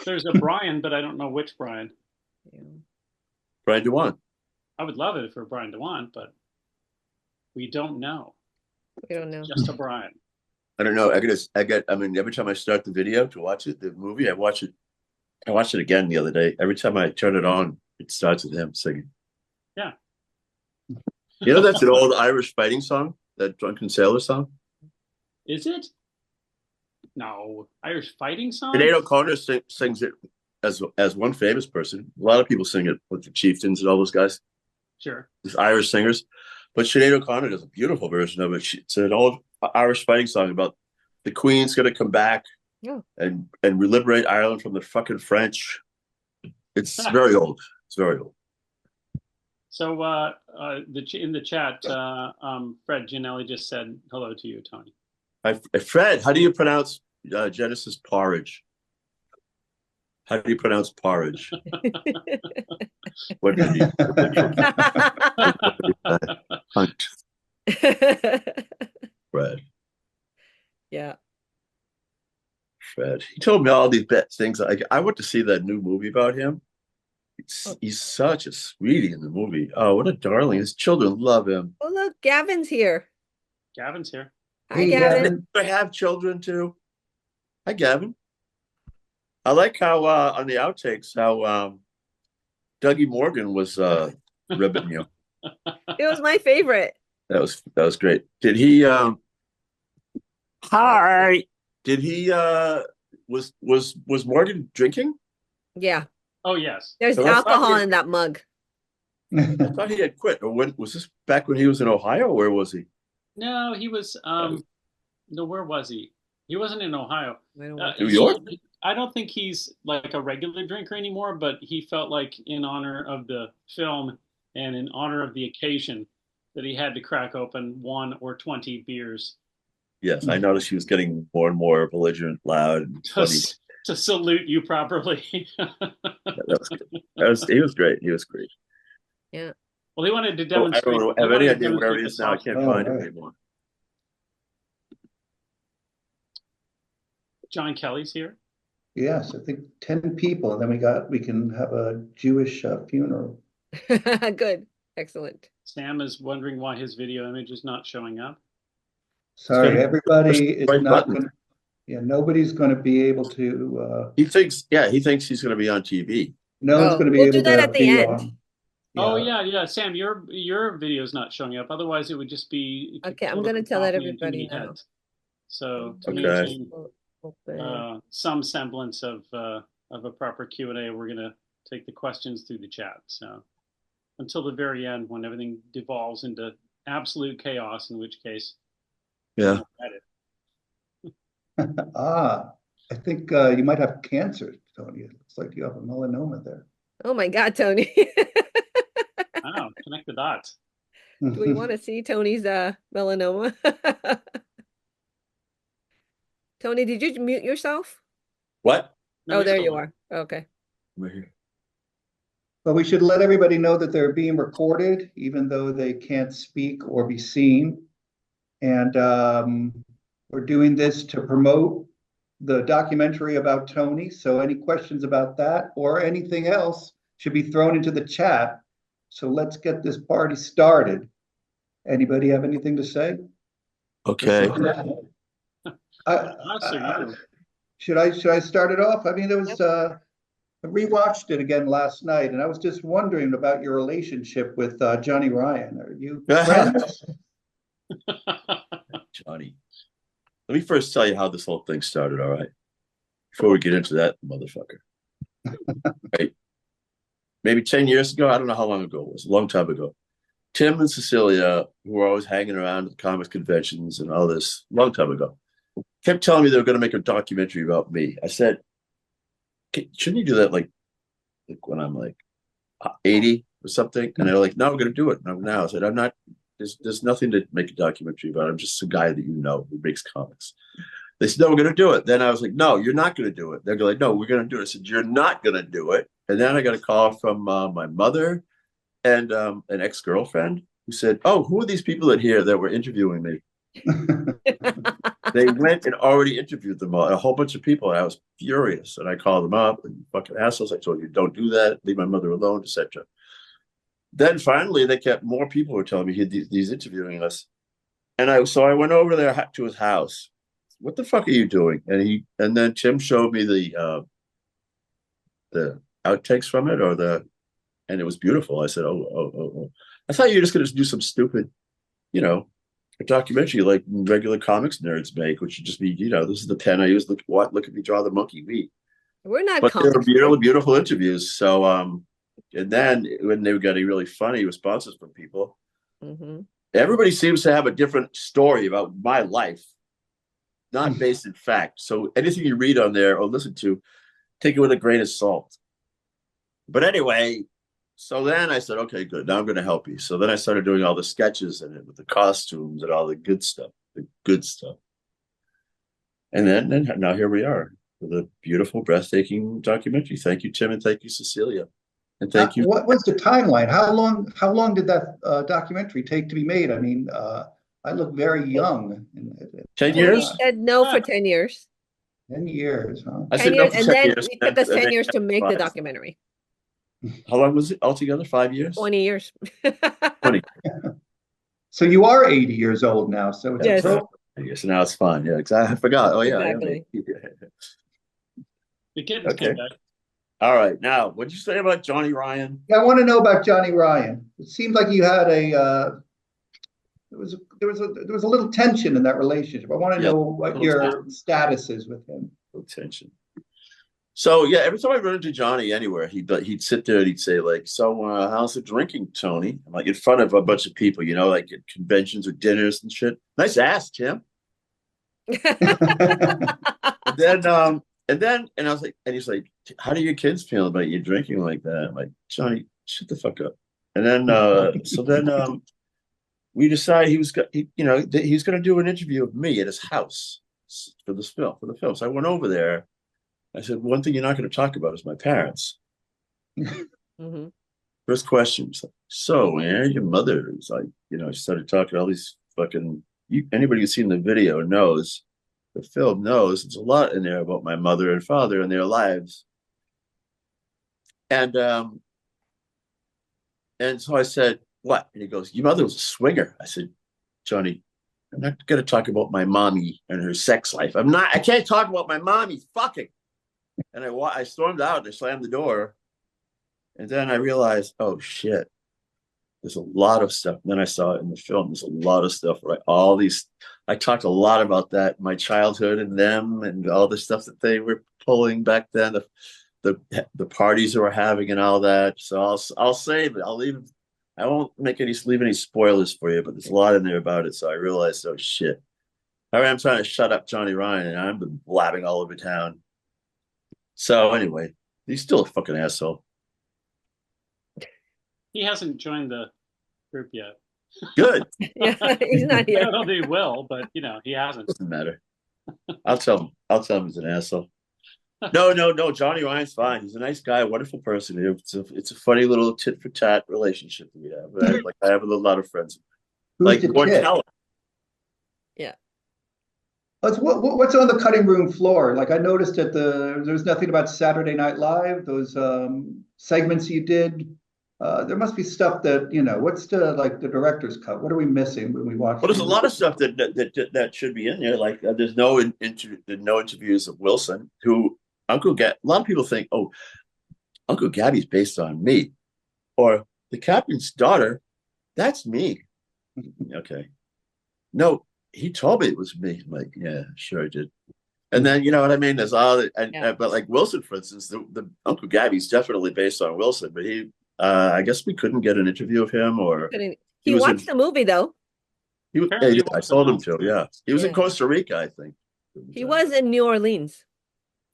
There's a Brian, but I don't know which Brian. Yeah. Brian DeWan. I would love it for Brian DeWan, but we don't know. We don't know. Just a Brian. I don't know. I mean, every time I start the video to watch it, the movie, I watch it. I watched it again the other day. Every time I turn it on, it starts with him singing. Yeah. You know, that's an old Irish fighting song, that Drunken Sailor song. Is it? No. Irish fighting song? Sinead O'Connor sings it as one famous person. A lot of people sing it with the Chieftains and all those guys, Sure. these Irish singers. But Sinead O'Connor does a beautiful version of it. It's an old Irish fighting song about the Queen's going to come back Yeah. and liberate Ireland from the fucking French. It's very old. It's very old. So in the chat, Fred Gianelli just said hello to you, Tony. Fred, how do you pronounce Genesis porridge? How do you pronounce porridge? What did he? Hunt. Fred. Yeah. Fred. He told me all these things. I went to see that new movie about him. He's such a sweetie in the movie. Oh, what a darling. His children love him. Oh, look, Gavin's here. Gavin's here. Hi, Hey, Gavin. I have children too. Hi, Gavin. I like how on the outtakes how Dougie Morgan was ribbing you. It was my favorite. That was great. Did he hi. Did he was Morgan drinking? Yeah. Oh, yes. There's So that's alcohol not- in that mug. I thought he had quit. Or when was this back when he was in Ohio? Where was he? No, he was. No, where was he? He wasn't in Ohio. I don't want New York? I don't think he's like a regular drinker anymore, but he felt like in honor of the film and in honor of the occasion that he had to crack open 1 or 20 beers Yes, I noticed he was getting more and more belligerent, loud, and to, funny. to salute you properly. He was great. He was great. Yeah. Well, he wanted to I demonstrate. don't he have wanted any to idea where demonstrate he the is now. I soft- can't Oh, find him right. anymore. John Kelly's here. Yes, I think 10 people, and then we can have a Jewish funeral. Good. Excellent. Sam is wondering why his video image is not showing up. Sorry, everybody is Right not button. going. Yeah, nobody's going to be able to. He thinks he's going to be on TV. No one's Oh, going to be we'll able do that to at the be end. on. Oh yeah, Sam, your video is not showing up. Otherwise, it would just be. Okay, I'm gonna tell that everybody now. So to Okay. maintain Open. some semblance of a proper Q&A, we're gonna take the questions through the chat. So until the very end, when everything devolves into absolute chaos, in which case, Yeah. edit. I think you might have cancer, Tony. It looks like you have a melanoma there. Oh my God, Tony. Wow, connect the dots. Do we want to see Tony's melanoma? Tony, did you mute yourself? What? No, Oh, he's there still you on. are. Okay. Right here. But we should let everybody know that they're being recorded, even though they can't speak or be seen. And we're doing this to promote the documentary about Tony. So any questions about that or anything else should be thrown into the chat. So let's get this party started. Anybody have anything to say? Okay. Us or you? Should I start it off? I mean, it was I rewatched it again last night, and I was just wondering about your relationship with Johnny Ryan. Are you friends? Johnny. Let me first tell you how this whole thing started, all right? Before we get into that motherfucker. Right. Maybe 10 years ago, I don't know how long ago it was, a long time ago. Tim and Cecilia, who were always hanging around at comics conventions and all this, long time ago, kept telling me they were going to make a documentary about me. I said, shouldn't you do that like when I'm like 80 or something? And they're like, no, we're going to do it now. I said, I'm not, there's nothing to make a documentary about. I'm just a guy that you know who makes comics. They said, no, we're going to do it. Then I was like, no, you're not going to do it. They're like, no, we're going to do it. I said, you're not going to do it. And then I got a call from my mother and an ex-girlfriend who said, oh, who are these people that here that were interviewing me? They went and already interviewed them all, a whole bunch of people, and I was furious. And I called them up, and fucking assholes, I told you, don't do that, leave my mother alone, etc. Then finally, they kept more people were telling me he's interviewing us, and I went over there to his house. What the fuck are you doing? And then Tim showed me the outtakes from it, and it was beautiful. I said, oh. I thought you were just going to do some stupid, a documentary like regular comics nerds make, which would just be, this is the pen I use. Look at me draw the monkey beat. We're not But they were comics. beautiful, beautiful interviews. So, and then when they got really funny responses from people, everybody seems to have a different story about my life, not based in fact. So anything you read on there or listen to, take it with a grain of salt. But anyway, so then I said, okay, good. Now I'm going to help you. So then I started doing all the sketches in it with the costumes and all the good stuff. And then now here we are with a beautiful, breathtaking documentary. Thank you, Tim, and thank you, Cecilia. And thank you. What was the timeline? How long did that documentary take to be made? I mean, I look very young. 10 We years? said no for 10 years. 10 years, huh? I 10 said no years, for and 10 then years. it took us 10 then years to make the 5. documentary. How long was it altogether? 5 years? 20 years. 20. So you are 80 years old now. So it's Yes. appropriate. Yes, now it's fun. Yeah, exactly. I forgot. Oh, yeah. Exactly. The kids Okay. came back. All right. Now, what'd you say about Johnny Ryan? Yeah, I want to know about Johnny Ryan. It seemed like you had there was a little tension in that relationship. I want to know what your status is with him. No tension. So yeah, every time I run into Johnny anywhere, he'd sit there and he'd say like, "So how's the drinking, Tony?" I'm like in front of a bunch of people, like at conventions or dinners and shit. Nice ass, Tim. And I was like, and he's like, "How do your kids feel about you drinking like that?" I'm like, Johnny, shut the fuck up. And then we decided he was going to do an interview of me at his house for the film. So I went over there. I said, one thing you're not going to talk about is my parents. First question, so your mother is like, she started talking all these fucking, anybody who's seen the video knows, the film knows, there's a lot in there about my mother and father and their lives. And so I said, what? And he goes, your mother was a swinger. I said, Johnny, I'm not going to talk about my mommy and her sex life. I can't talk about my mommy fucking. And I stormed out and I slammed the door. And then I realized, oh shit, there's a lot of stuff. And then I saw it in the film. There's a lot of stuff, right? I talked a lot about that, my childhood and them and all the stuff that they were pulling back then, the parties they were having and all that. So I'll save it. I won't leave any spoilers for you, but there's a lot in there about it. So I realized, oh shit. I'm trying to shut up Johnny Ryan and I've been blabbing all over town. So anyway, he's still a fucking asshole. He hasn't joined the group yet. Good. Yeah, he's not I here. don't know if he will, but he hasn't. Doesn't matter. I'll tell him he's an asshole. No. Johnny Ryan's fine. He's a nice guy, wonderful person. It's a funny little tit for tat relationship we have. I have a lot of friends. Who's like the Bortella. Yeah. What's on the cutting room floor? Like I noticed there's nothing about Saturday Night Live, those segments you did. There must be stuff that, what's the director's cut? What are we missing when we watch? Well, there's a lot of stuff that should be in there. Like there's no interviews of Wilson, who Uncle Gabby. A lot of people think, oh, Uncle Gabby's based on me, or the captain's daughter. That's me. Okay. No, he told me it was me. I'm like, yeah, sure I did. And then, you know what I mean? There's all that, but like Wilson, for instance, the Uncle Gabby's definitely based on Wilson, but I guess we couldn't get an interview of him, or He watched the movie though. I told him to. Yeah, he was in Costa Rica, I think. He was in New Orleans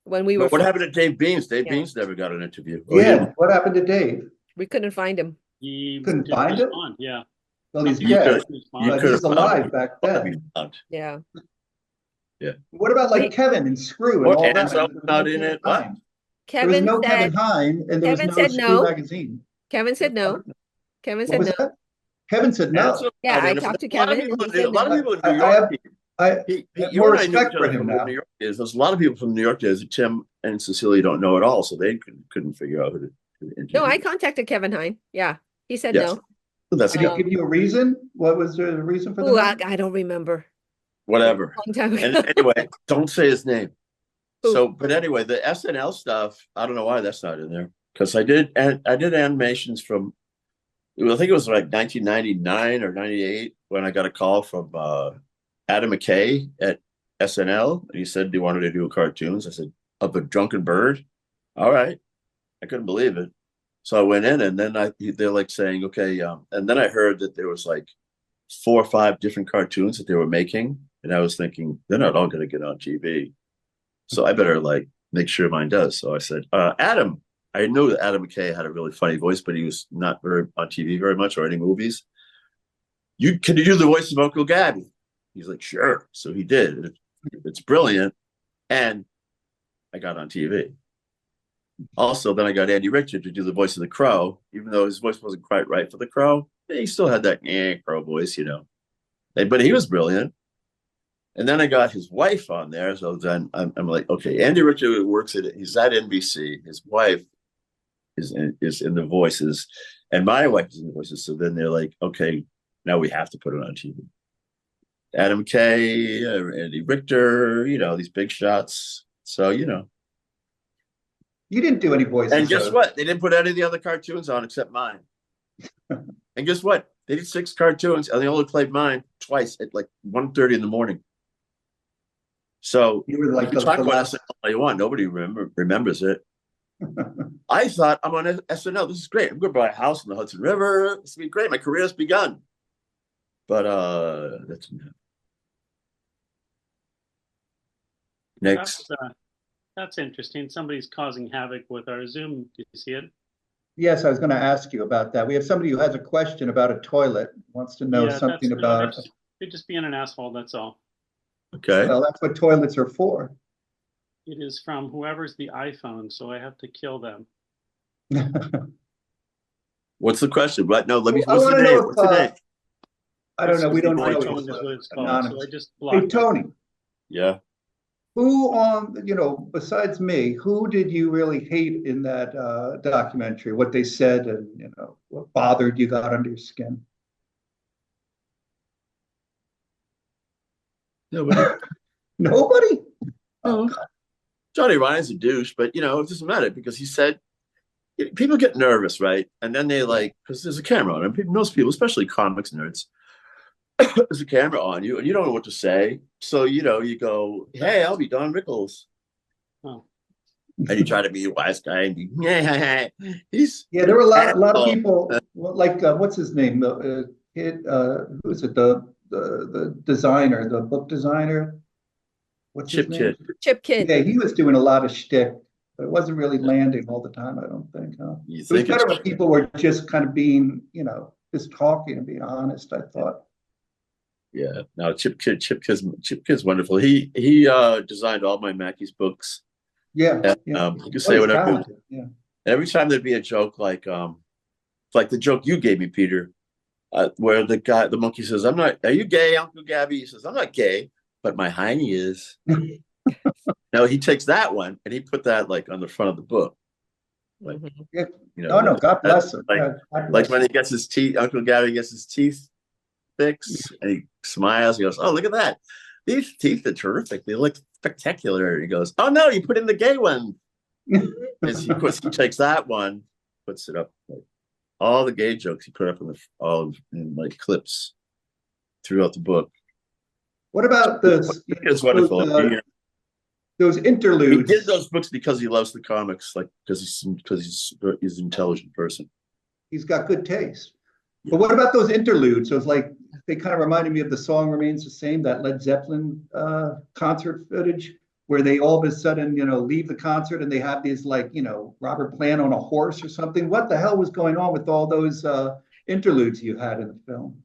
when we were. What happened to Dave Beans? Dave Beans never got an interview. Yeah, what happened to Dave? We couldn't find him. He couldn't find him. Yeah. Well, he's dead. You He was alive back then. Yeah. Yeah. What about like Kevin and Screw and all that? Enzo not in it. What? There was Kevin no said. Kevin Hine, and there was Kevin no said Screw no. magazine. Kevin said no. Kevin What said was no. that? Kevin said no. Yeah, I talked to Kevin. A lot of people in New I York. I have You more and I knew respect each for other him from the now. New York days. There's a lot of people from New York days that Tim and Cecilia don't know at all, so they couldn't figure out who to No, I interview. contacted Kevin Hine. Yeah, he said Yes, no. that's Did he good. give you a reason? What was the reason for the Oh, no? I don't remember. Whatever. Long time And ago. anyway, don't say his name. Who? So, but anyway, the SNL stuff, I don't know why that's not in there because I did animations from, I think it was like 1999 or 98 when I got a call from Adam McKay at SNL. And he said he wanted to do cartoons. I said, of a drunken bird. All right. I couldn't believe it. So I went in and then they're like saying, okay. And then I heard that there was like 4 or 5 different cartoons that they were making. And I was thinking, they're not all going to get on TV. So I better like make sure mine does. So I said, Adam, I knew that Adam McKay had a really funny voice, but he was not very on TV very much or any movies. Can you do the voice of Uncle Gabby? He's like, sure. So he did. It's brilliant. And I got on TV. Also, then I got Andy Richter to do the voice of the Crow, even though his voice wasn't quite right for the Crow. He still had that Crow voice, you know. But he was brilliant. And then I got his wife on there. So then I'm like, okay, Andy Richter he's at NBC. His wife is in the voices, and my wife is in the voices. So then they're like, okay, now we have to put it on TV. Adam Kay, Andy Richter, you know, these big shots. So, you know. You didn't do any voices. And guess what? They didn't put any of the other cartoons on except mine. And guess what? They did 6 cartoons, and they only played mine twice at like 1:30 in the morning. So You were like you talk about SNL all you want. Nobody remembers it. I thought, I'm on SNL. This is great. I'm going to buy a house in the Hudson River. This will be great. My career has begun. But that's next. That's interesting. Somebody's causing havoc with our Zoom. Do you see it? Yes, I was going to ask you about that. We have somebody who has a question about a toilet, wants to know something about. They're just being an asshole. That's all. Okay. Well, that's what toilets are for. It is from whoever's the iPhone, so I have to kill them. What's the question? What? No, let me. Well, what's the name? What's the name? I don't know. We don't know. iPhone is what it's called, so I just blocked Hey, Tony. Yeah. Who besides me, who did you really hate in that documentary? What they said and, what bothered you, got under your skin? Nobody. Nobody? Oh. Johnny Ryan's a douche, but, it doesn't matter because he said, people get nervous, right? And then they because there's a camera on them. Most people, especially comics nerds, there's a camera on you and you don't know what to say. So, you go, hey, I'll be Don Rickles. Oh. And you try to be a wise guy and there were a lot of people like, what's his name? Who is it? The designer, the book designer. What's his name? Chip Kidd. Yeah, he was doing a lot of shtick, but it wasn't really landing all the time, I don't think. Huh? It was better when people were just kind of being, just talking and being honest, I thought. Yeah, no, Chip Kidd's wonderful. He designed all my Mackey's books. Yeah, and, you can say whatever. Yeah. Every time there'd be a joke like the joke you gave me, Peter, where the monkey says, "I'm not. Are you gay, Uncle Gabby?" He says, "I'm not gay, but my hiney is." Now he takes that one and he put that on the front of the book. No, God bless him. Like when he gets his teeth, Uncle Gabby gets his teeth fixed, and he smiles. He goes, "Oh, look at that! These teeth are terrific. They look spectacular." He goes, "Oh no, you put in the gay one." He takes that one, puts it up. All the gay jokes he put up in clips throughout the book. What about It's wonderful. Those interludes? He did those books because he loves the comics, because he's an intelligent person. He's got good taste. Yeah. But what about those interludes? So it's they kind of reminded me of The Song Remains the Same, that Led Zeppelin concert footage, where they all of a sudden, leave the concert and they have these Robert Plant on a horse or something. What the hell was going on with all those interludes you had in the film?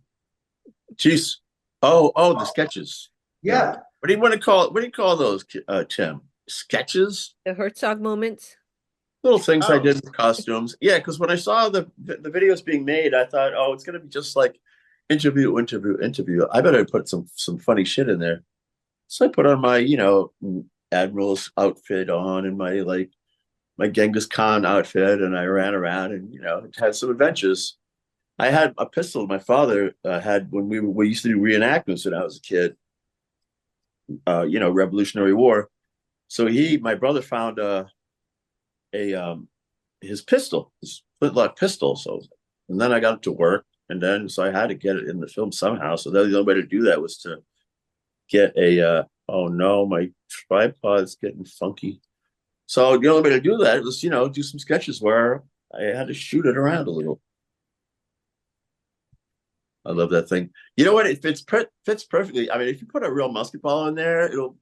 Jeez. Oh, the sketches. Yeah. What do you want to call it? What do you call those, Tim? Sketches? The Herzog moments? Little things I did with costumes. Yeah, because when I saw the videos being made, I thought, it's going to be just like interview. I better put some funny shit in there. So I put on my, admiral's outfit on and my Genghis Khan outfit, and I ran around and had some adventures. I had a pistol my father had when we used to do reenactments when I was a kid. Revolutionary War. So my brother found a his pistol, his flintlock pistol. So, and then I got it to work, and then so I had to get it in the film somehow. So the only way to do that was to get oh no, my tripod's getting funky. So the only way to do that was, do some sketches where I had to shoot it around a little. I love that thing. You know what? It fits perfectly. I mean, if you put a real musket ball in there, it'll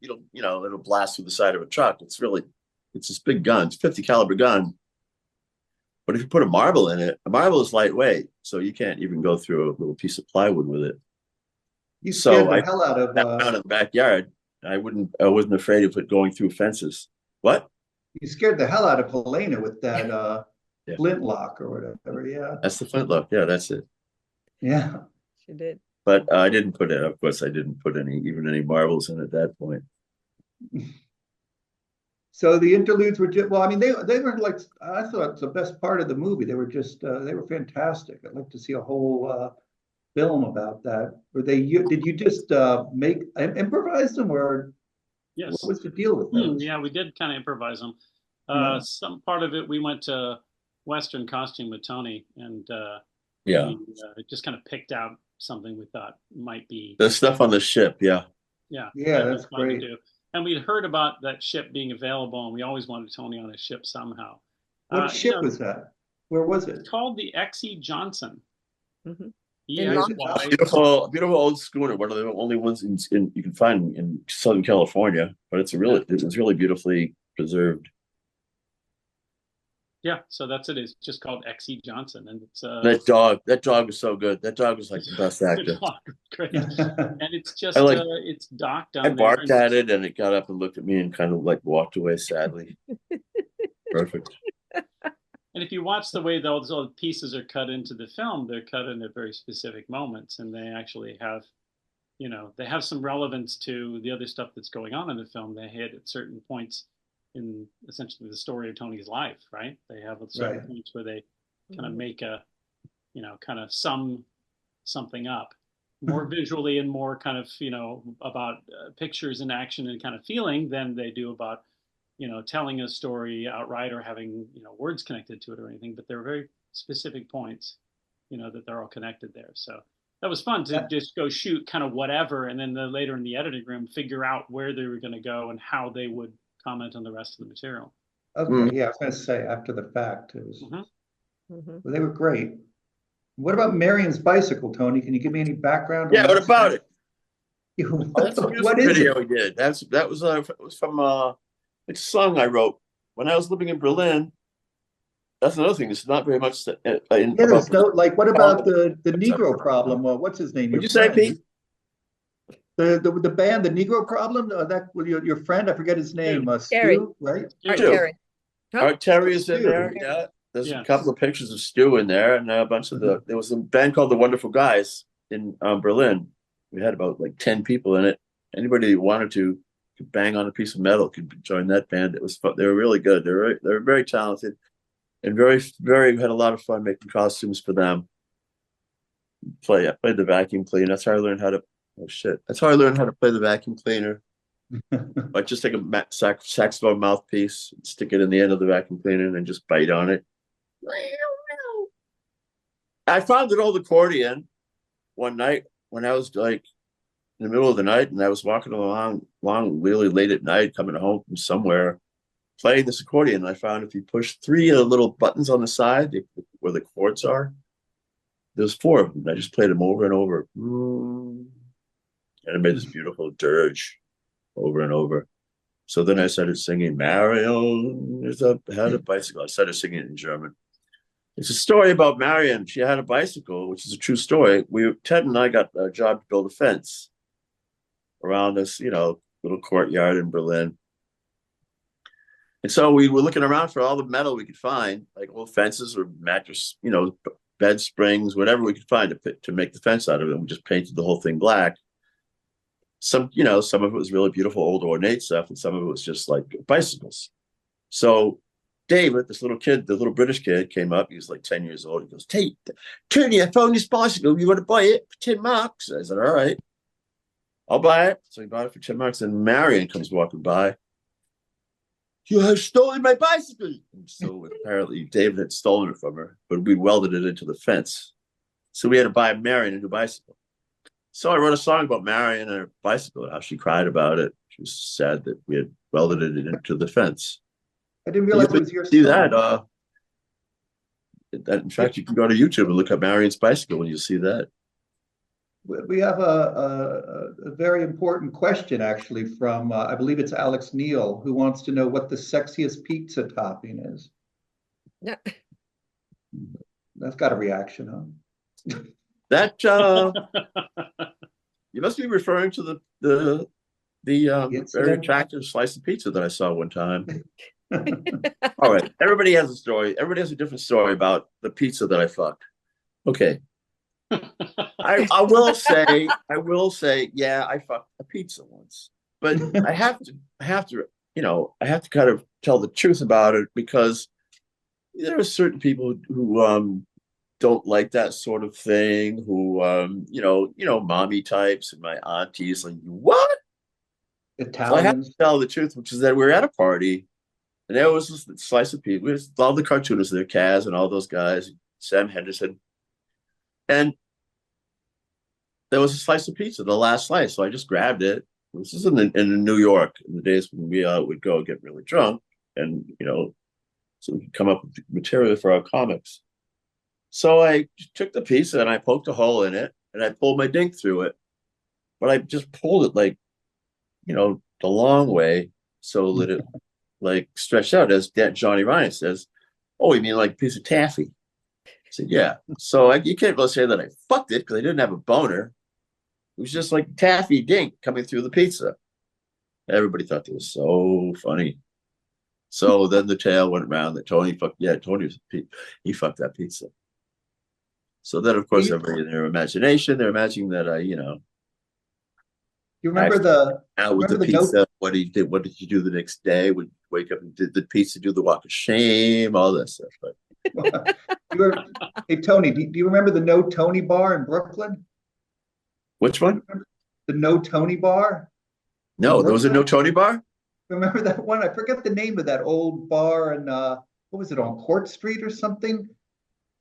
blast through the side of a truck. It's this big gun. It's a 50 caliber gun. But if you put a marble in it, a marble is lightweight, so you can't even go through a little piece of plywood with it. You scared the I hell out of down in the backyard. I wasn't afraid of it going through fences. What? you scared the hell out of Helena with that Yeah. flintlock or whatever. Yeah. That's the flintlock. Yeah, that's it. Yeah. She did. But I didn't put it. Of course, I didn't put any marbles in at that point. So the interludes were just, well, I mean, they were like, I thought the best part of the movie. They were just, they were fantastic. I'd like to see a whole film about that. Did you just improvise them, or Yes. what was the deal with those? Yeah, we did kind of improvise them. Yeah. Some part of it, we went to Western costume with Tony, and Yeah. we just kind of picked out something we thought might be. The stuff on the ship. Yeah. Yeah, Yeah, that was that's fun to great. do. And we'd heard about that ship being available, and we always wanted Tony on a ship somehow. What ship was that? Where was it? It's called the X.E. Johnson. Mhm. EXY. Beautiful, beautiful old schooner. One of the only ones you can find in Southern California, but it's really beautifully preserved. Yeah, so that's it. It's just called X.E. Johnson, and it's That dog was so good. That dog was like the best actor. great. And it's just I it's docked down I there. barked at it, and it got up and looked at me and kind of like walked away sadly. Perfect. And if you watch the way those old pieces are cut into the film, they're cut in at very specific moments, and they actually have, they have some relevance to the other stuff that's going on in the film. They hit at certain points in essentially the story of Tony's life, right? They have certain Right. points where they kind of make kind of sum something up more visually and more kind of, about pictures and action and kind of feeling than they do about, telling a story outright or having, words connected to it or anything. But there are very specific points, that they're all connected there. So that was fun to just go shoot kind of whatever. And then later in the editing room, figure out where they were going to go and how they would comment on the rest of the material. Okay, yeah, I was going to say after the fact, it was, Mhm. well, they were great. What about Marion's bicycle, Tony? Can you give me any background? Yeah. What about it? What, That's a music what is video it? we did. It was from it's a song I wrote when I was living in Berlin. That's another thing. It's not very much Yeah, there's no, like, what about the What's up? Negro problem? Well, what's his name? What'd you Your say, friend. Pete? The band, the Negro Problem, that your friend, I forget his name, Terry. Stu, right? Art Stu. Terry. Art Terry is in Stu. there. Yeah. There's Yeah. a couple of pictures of Stu in there, and a bunch of there was a band called the Wonderful Guys in Berlin. We had about like 10 people in it. Anybody who wanted to could bang on a piece of metal could join that band. It was fun. They were really good. They were very talented and very, very, we had a lot of fun making costumes for them. I played the vacuum cleaner. That's how I learned how to, oh shit. That's how I learned how to play the vacuum cleaner. I just take a saxophone mouthpiece, stick it in the end of the vacuum cleaner, and then just bite on it. I found an old accordion one night when I was like in the middle of the night, and I was walking along really late at night, coming home from somewhere, playing this accordion. And I found if you push 3 of the little buttons on the side where the chords are, there's 4 of them. I just played them over and over, and it made this beautiful dirge over and over. So then I started singing, Marion had a bicycle. I started singing it in German. It's a story about Marion. She had a bicycle, which is a true story. Ted and I got a job to build a fence around this, little courtyard in Berlin. And so we were looking around for all the metal we could find, like old fences or mattress, bed springs, whatever we could find to make the fence out of it. And we just painted the whole thing black. some of it was really beautiful, old ornate stuff, and some of it was just like bicycles. So David, this little kid, the little British kid, came up. He was like 10 years old. He goes, "Hey, Tony, I found this bicycle. You want to buy it for 10 marks?" I said, "All right, I'll buy it." So he bought it for 10 marks. And Marion comes walking by. "You have stolen my bicycle." And so apparently David had stolen it from her, but we welded it into the fence. So we had to buy Marion a new bicycle. So I wrote a song about Marion and her bicycle, how she cried about it. She was sad that we had welded it into the fence. I didn't realize it was your see song. that. In fact, you can go to YouTube and look up Marion's bicycle and you'll see that. We have a very important question, actually, from, I believe it's Alex Neal, who wants to know what the sexiest pizza topping is. Yeah. That's got a reaction, huh? That you must be referring to the very attractive slice of pizza that I saw one time. All right, everybody has a story. Everybody has a different story about the pizza that I fucked. Okay. I will say, yeah, I fucked a pizza once, but I have to kind of tell the truth about it, because there are certain people who don't like that sort of thing, who mommy types and my aunties, like, what? Italians. So I have to tell the truth, which is that we were at a party and there was this slice of pizza. All the cartoonists there, Kaz and all those guys, Sam Henderson. And there was a slice of pizza, the last slice. So I just grabbed it. This is in New York, in the days when we would go get really drunk, and so we could come up with material for our comics. So I took the pizza and I poked a hole in it and I pulled my dink through it, but I just pulled it like, the long way, so that it like stretched out, as Johnny Ryan says. "Oh, you mean like a piece of taffy?" I said, "Yeah." So you can't really say that I fucked it, because I didn't have a boner. It was just like taffy dink coming through the pizza. Everybody thought it was so funny. So then the tale went around that Tony fucked he fucked that pizza. So then, of course, everybody in their imagination, they're imagining that You remember out with the pizza. What did you do the next day? Would wake up and did the pizza do the walk of shame? All that stuff. But hey, Tony, do you remember the No Tony bar in Brooklyn? Which one? The No Tony bar? No, there was a No Tony bar? Remember that one? I forget the name of that old bar, and what was it, on Court Street or something?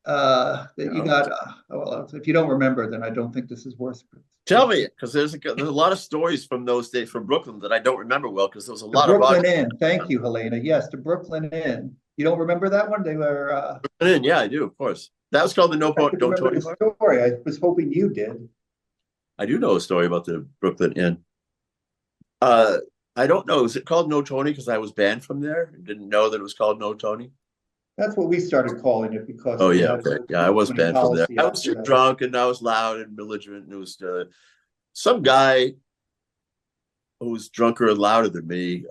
That you got. Well, if you don't remember, then I don't think this is worth it. Tell me, because there's a lot of stories from those days from Brooklyn that I don't remember well, because there was a lot of Brooklyn Inn. Thank you, Helena. Yes, the Brooklyn Inn. You don't remember that one? They were Brooklyn Inn. Yeah, I do, of course. That was called the No Tony bar. Story. I was hoping you did. I do know a story about the Brooklyn Inn. I don't know. Is it called No Tony because I was banned from there and didn't know that it was called No Tony? That's what we started calling it, because. Oh, yeah. Okay. Yeah, I was banned from there. I was too drunk and I was loud and belligerent. And it was some guy who was drunker and louder than me,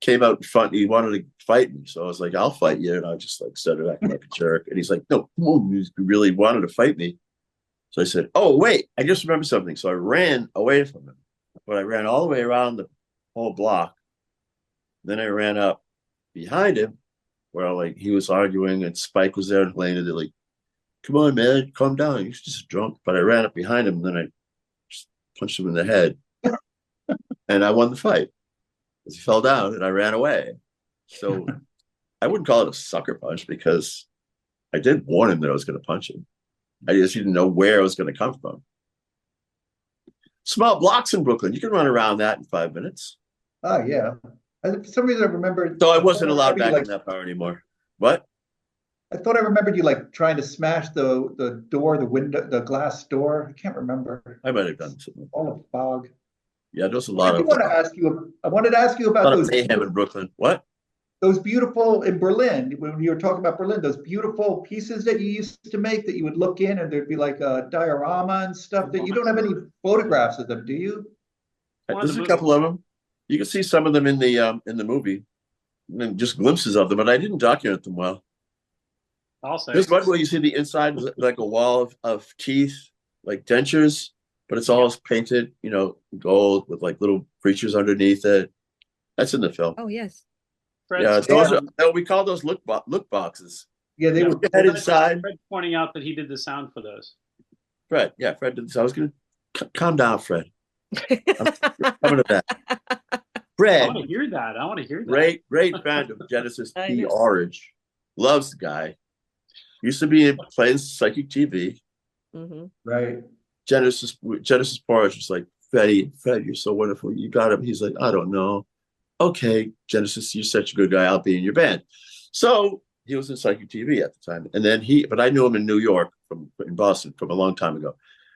came out in front. He wanted to fight me. So I was like, "I'll fight you." And I just started acting like a jerk. And he's like, "No, come on." He really wanted to fight me. So I said, "Oh, wait, I just remembered something." So I ran away from him, but I ran all the way around the whole block. Then I ran up behind him where he was arguing, and Spike was there and Helena. They're like, "Come on, man, calm down. You're just drunk." But I ran up behind him, and then I just punched him in the head. And I won the fight. He fell down and I ran away. So I wouldn't call it a sucker punch, because I did warn him that I was going to punch him. I just didn't know where it was going to come from. Small blocks in Brooklyn. You can run around that in 5 minutes. Oh, yeah. For some reason I remember. So I wasn't allowed back in that bar anymore. What? I thought I remembered you trying to smash the door, the window, the glass door. I can't remember. I might have done something. All of fog. Yeah, there's a lot of. I wanted to ask you about those mayhem in Brooklyn. What? Those beautiful in Berlin, when you were talking about Berlin, those beautiful pieces that you used to make that you would look in and there'd be like a diorama and stuff. That you don't have any photographs of them, do you? There's a couple of them. You can see some of them in the movie, and just glimpses of them, but I didn't document them well. I'll say there's one where you see the inside like a wall of teeth, like dentures, but it's all painted, gold with like little creatures underneath it. That's in the film. Oh, yes. Yeah, Fred's, those are we call those look boxes. Yeah, they yeah, were. Head inside. Fred's pointing out that he did the sound for those. Fred, yeah, Fred did this. I was gonna calm down, Fred. I'm coming to that. I Fred, want to hear that. I want to hear that. great fan of Genesis I P. know. Orange. Loves the guy. Used to be playing psychic TV. Hmm. Right. Genesis Porridge was like, Fred, you're so wonderful. You got him. He's like, I don't know. Okay, Genesis, you're such a good guy. I'll be in your band. So he was in psychic TV at the time. And then but I knew him in New York in Boston from a long time ago.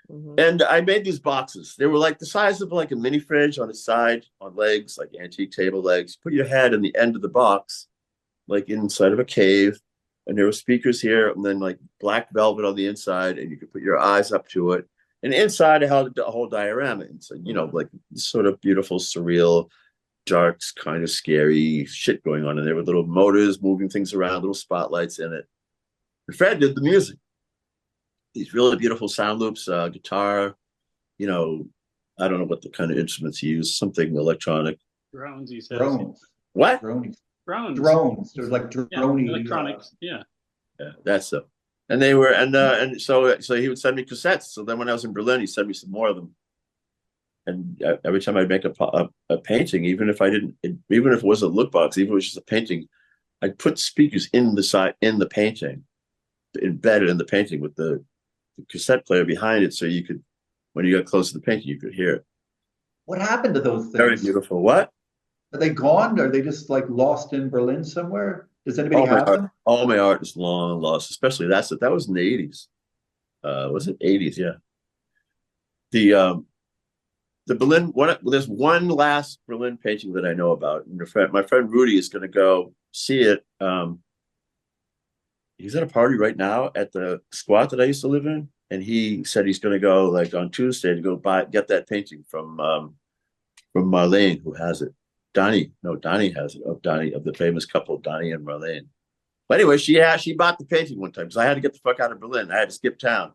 Hmm. And I made these boxes. They were like the size of like a mini fridge on its side, on legs, like antique table legs. Put your head in the end of the box, like inside of a cave. And there were speakers here, and then like black velvet on the inside, and you could put your eyes up to it. And inside it held a whole diorama. And so, like sort of beautiful, surreal, dark, kind of scary shit going on. And there were little motors moving things around, little spotlights in it. And Fred did the music. These really beautiful sound loops, guitar, I don't know what the kind of instruments he used, something electronic. Drones, he says. Drones. What? Drones. Drones. Drones. There's like Yeah, drone electronics. Yeah. Yeah, that's it. And they were, and so he would send me cassettes. So then when I was in Berlin, he sent me some more of them. And every time I'd make a painting, even if it was a look box, even if it was just a painting, I'd put speakers in the painting, embedded in the painting with the cassette player behind it, so you could, when you got close to the painting, you could hear it. What happened to those things? Very beautiful. What? Are they gone? Are they just like lost in Berlin somewhere? Does anybody have them? All my art is long lost, especially that was in the 80s. Was it 80s? Yeah. The Berlin there's one last Berlin painting that I know about. And my friend Rudy is going to go see it. He's at a party right now at the squat that I used to live in, and he said he's going to go like on Tuesday to go get that painting from Marlene, who has it. Donnie has it, of the famous couple, Donnie and Marlene. But anyway, she bought the painting one time because I had to get the fuck out of Berlin. I had to skip town.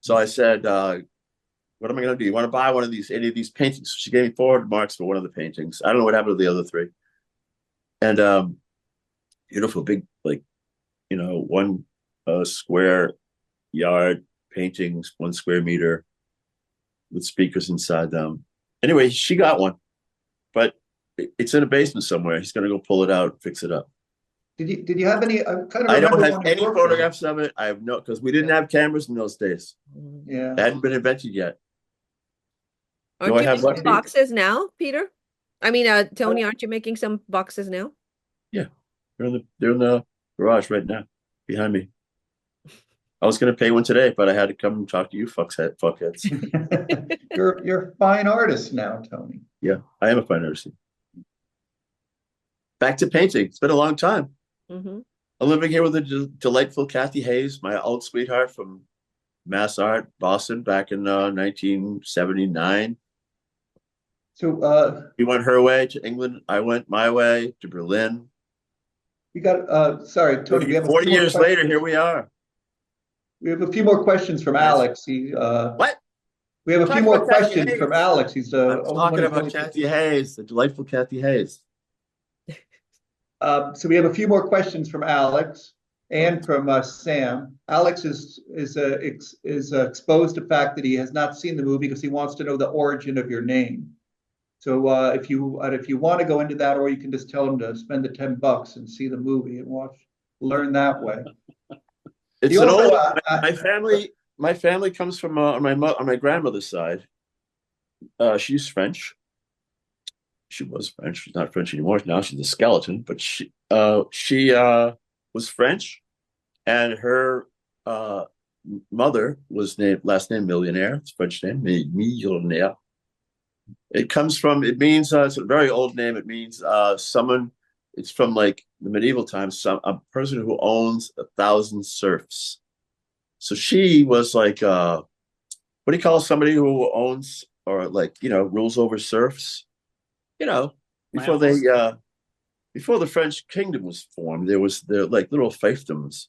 So I said, what am I going to do? You want to buy any of these paintings? She gave me 400 marks for one of the paintings. I don't know what happened to the other three. And beautiful, big, like, one square yard paintings, 1 square meter with speakers inside them. Anyway, she got one, but it's in a basement somewhere. He's going to go pull it out, fix it up. Did you have any? I don't have any photographs of it. I have no, because we didn't have cameras in those days. Yeah, It hadn't been invented yet. Aren't Do I you have making what? boxes now, Peter? I mean, Tony, aren't you making some boxes now? Yeah, they're in the garage right now, behind me. I was going to pay one today, but I had to come and talk to you fuckheads. you're a fine artist now, Tony. Yeah, I am a fine artist. Back to painting. It's been a long time. Mm-hmm. I'm living here with the delightful Kathy Hayes, my old sweetheart from Mass Art, Boston, back in 1979. So We went her way to England. I went my way to Berlin. we got sorry, Tony. We have 40 years later, here we are. We have a few more questions from Alex. What? We have a few Talk more about Kathy questions Hayes. from Alex. He's I'm talking about Kathy Hayes, the delightful Kathy Hayes. So we have a few more questions from Alex and from Sam. Alex is exposed to the fact that he has not seen the movie because he wants to know the origin of your name. So if you want to go into that, or you can just tell him to spend the $10 and see the movie and learn that way. It's an old. My family comes from on my grandmother's side. She's French. She was French. She's not French anymore. Now she's a skeleton. But she was French, and her mother was last name Millionaire. It's a French name, Millionaire. It means it's a very old name. It means someone. It's from like the medieval times. A person who owns 1,000 serfs. So she was like, what do you call somebody who owns or like rules over serfs? Before before the French kingdom was formed, there like little fiefdoms.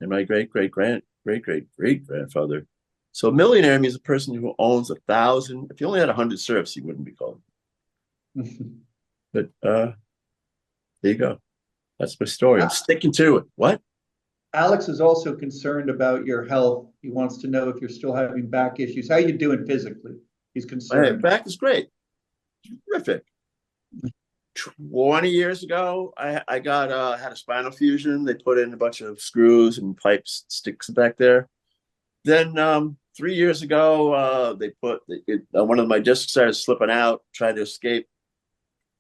And my great grandfather So a millionaire means a person who owns 1,000. If you only had 100 serfs, you wouldn't be called. But there you go. That's my story. I'm sticking to it. What? Alex is also concerned about your health. He wants to know if you're still having back issues. How are you doing physically? He's My concerned. back is great. Terrific. 20 years ago, I got had a spinal fusion. They put in a bunch of screws and pipes, sticks back there. Then 3 years ago, they put one of my discs started slipping out, tried to escape.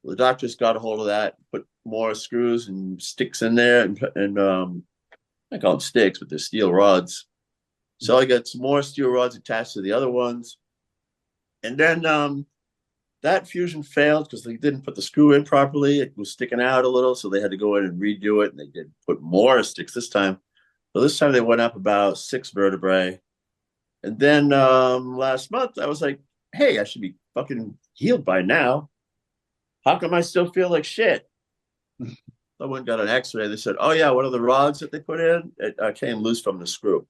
The doctors got a hold of that, put more screws and sticks in there, and I call them sticks, but they're steel rods. So I got some more steel rods attached to the other ones, and then that fusion failed because they didn't put the screw in properly. It was sticking out a little, so they had to go in and redo it, and they did put more sticks this time. So this time they went up about 6 vertebrae. And then last month I was like, hey, I should be fucking healed by now. How come I still feel like shit? Someone got an x-ray. They said, oh yeah, one of the rods that they put in, it came loose from the screw.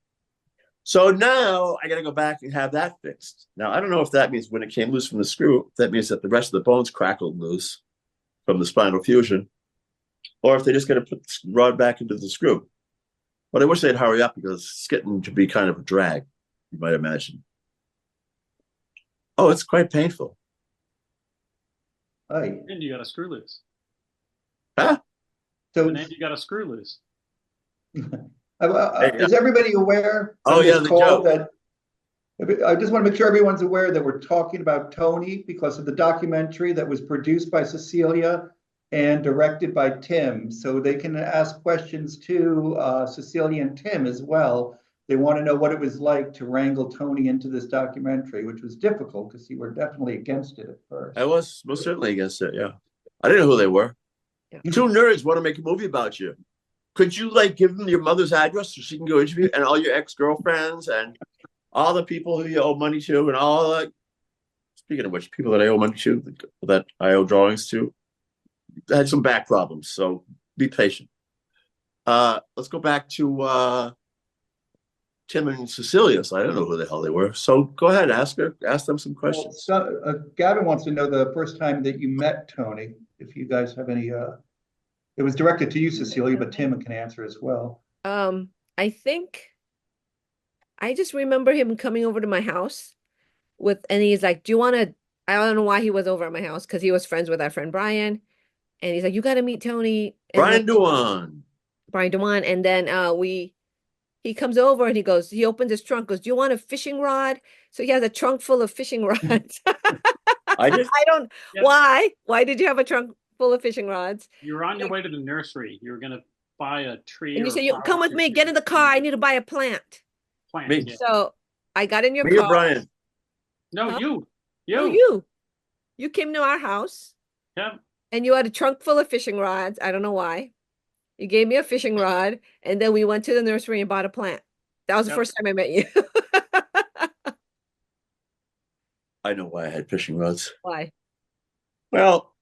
So now I got to go back and have that fixed. Now, I don't know if that means when it came loose from the screw, that means that the rest of the bones crackled loose from the spinal fusion, or if they just got to put the rod back into the screw. But I wish they'd hurry up because it's getting to be kind of a drag, you might imagine. Oh, it's quite painful. Hi. And you got a screw loose. So And then you got a screw loose. is everybody aware Oh, of yeah, this the call joke. that I just want to make sure everyone's aware that we're talking about Tony because of the documentary that was produced by Cecilia and directed by Tim. So they can ask questions to Cecilia and Tim as well. They want to know what it was like to wrangle Tony into this documentary, which was difficult because you were definitely against it at first. I was most certainly against it, yeah. I didn't know who they were. Yeah. 2 nerds want to make a movie about you. Could you like give them your mother's address so she can go interview and all your ex-girlfriends and all the people who you owe money to and all that? Speaking of which, people that I owe money to, that I owe drawings to, I had some back problems, so be patient. Let's go back to Tim and Cecilia. So I don't know who the hell they were. So go ahead, ask them some questions. Well, Gavin wants to know the first time that you met Tony, if you guys have any, it was directed to you, Cecilia, but Tim can answer as well. I think I just remember him coming over to my house and he's like, do you want to, I don't know why he was over at my house because he was friends with our friend Brian. And he's like, you got to meet Tony. And Brian Dewan. Brian Dewan. And then he comes over and he opens his trunk, goes, do you want a fishing rod? So he has a trunk full of fishing rods. I just I don't, Yep. why did you have a trunk full of fishing rods? You were on your way to the nursery. You were going to buy a tree. And you or say, you come with me, get in the car. I need to buy a plant. plant. Me. Yeah. So I got in your me or car. Brian. No, Huh? you. No, you came to our house Yeah. and you had a trunk full of fishing rods. I don't know why. You gave me a fishing rod and then we went to the nursery and bought a plant. That was the Yep. first time I met you. I know why I had fishing rods. Why? Well,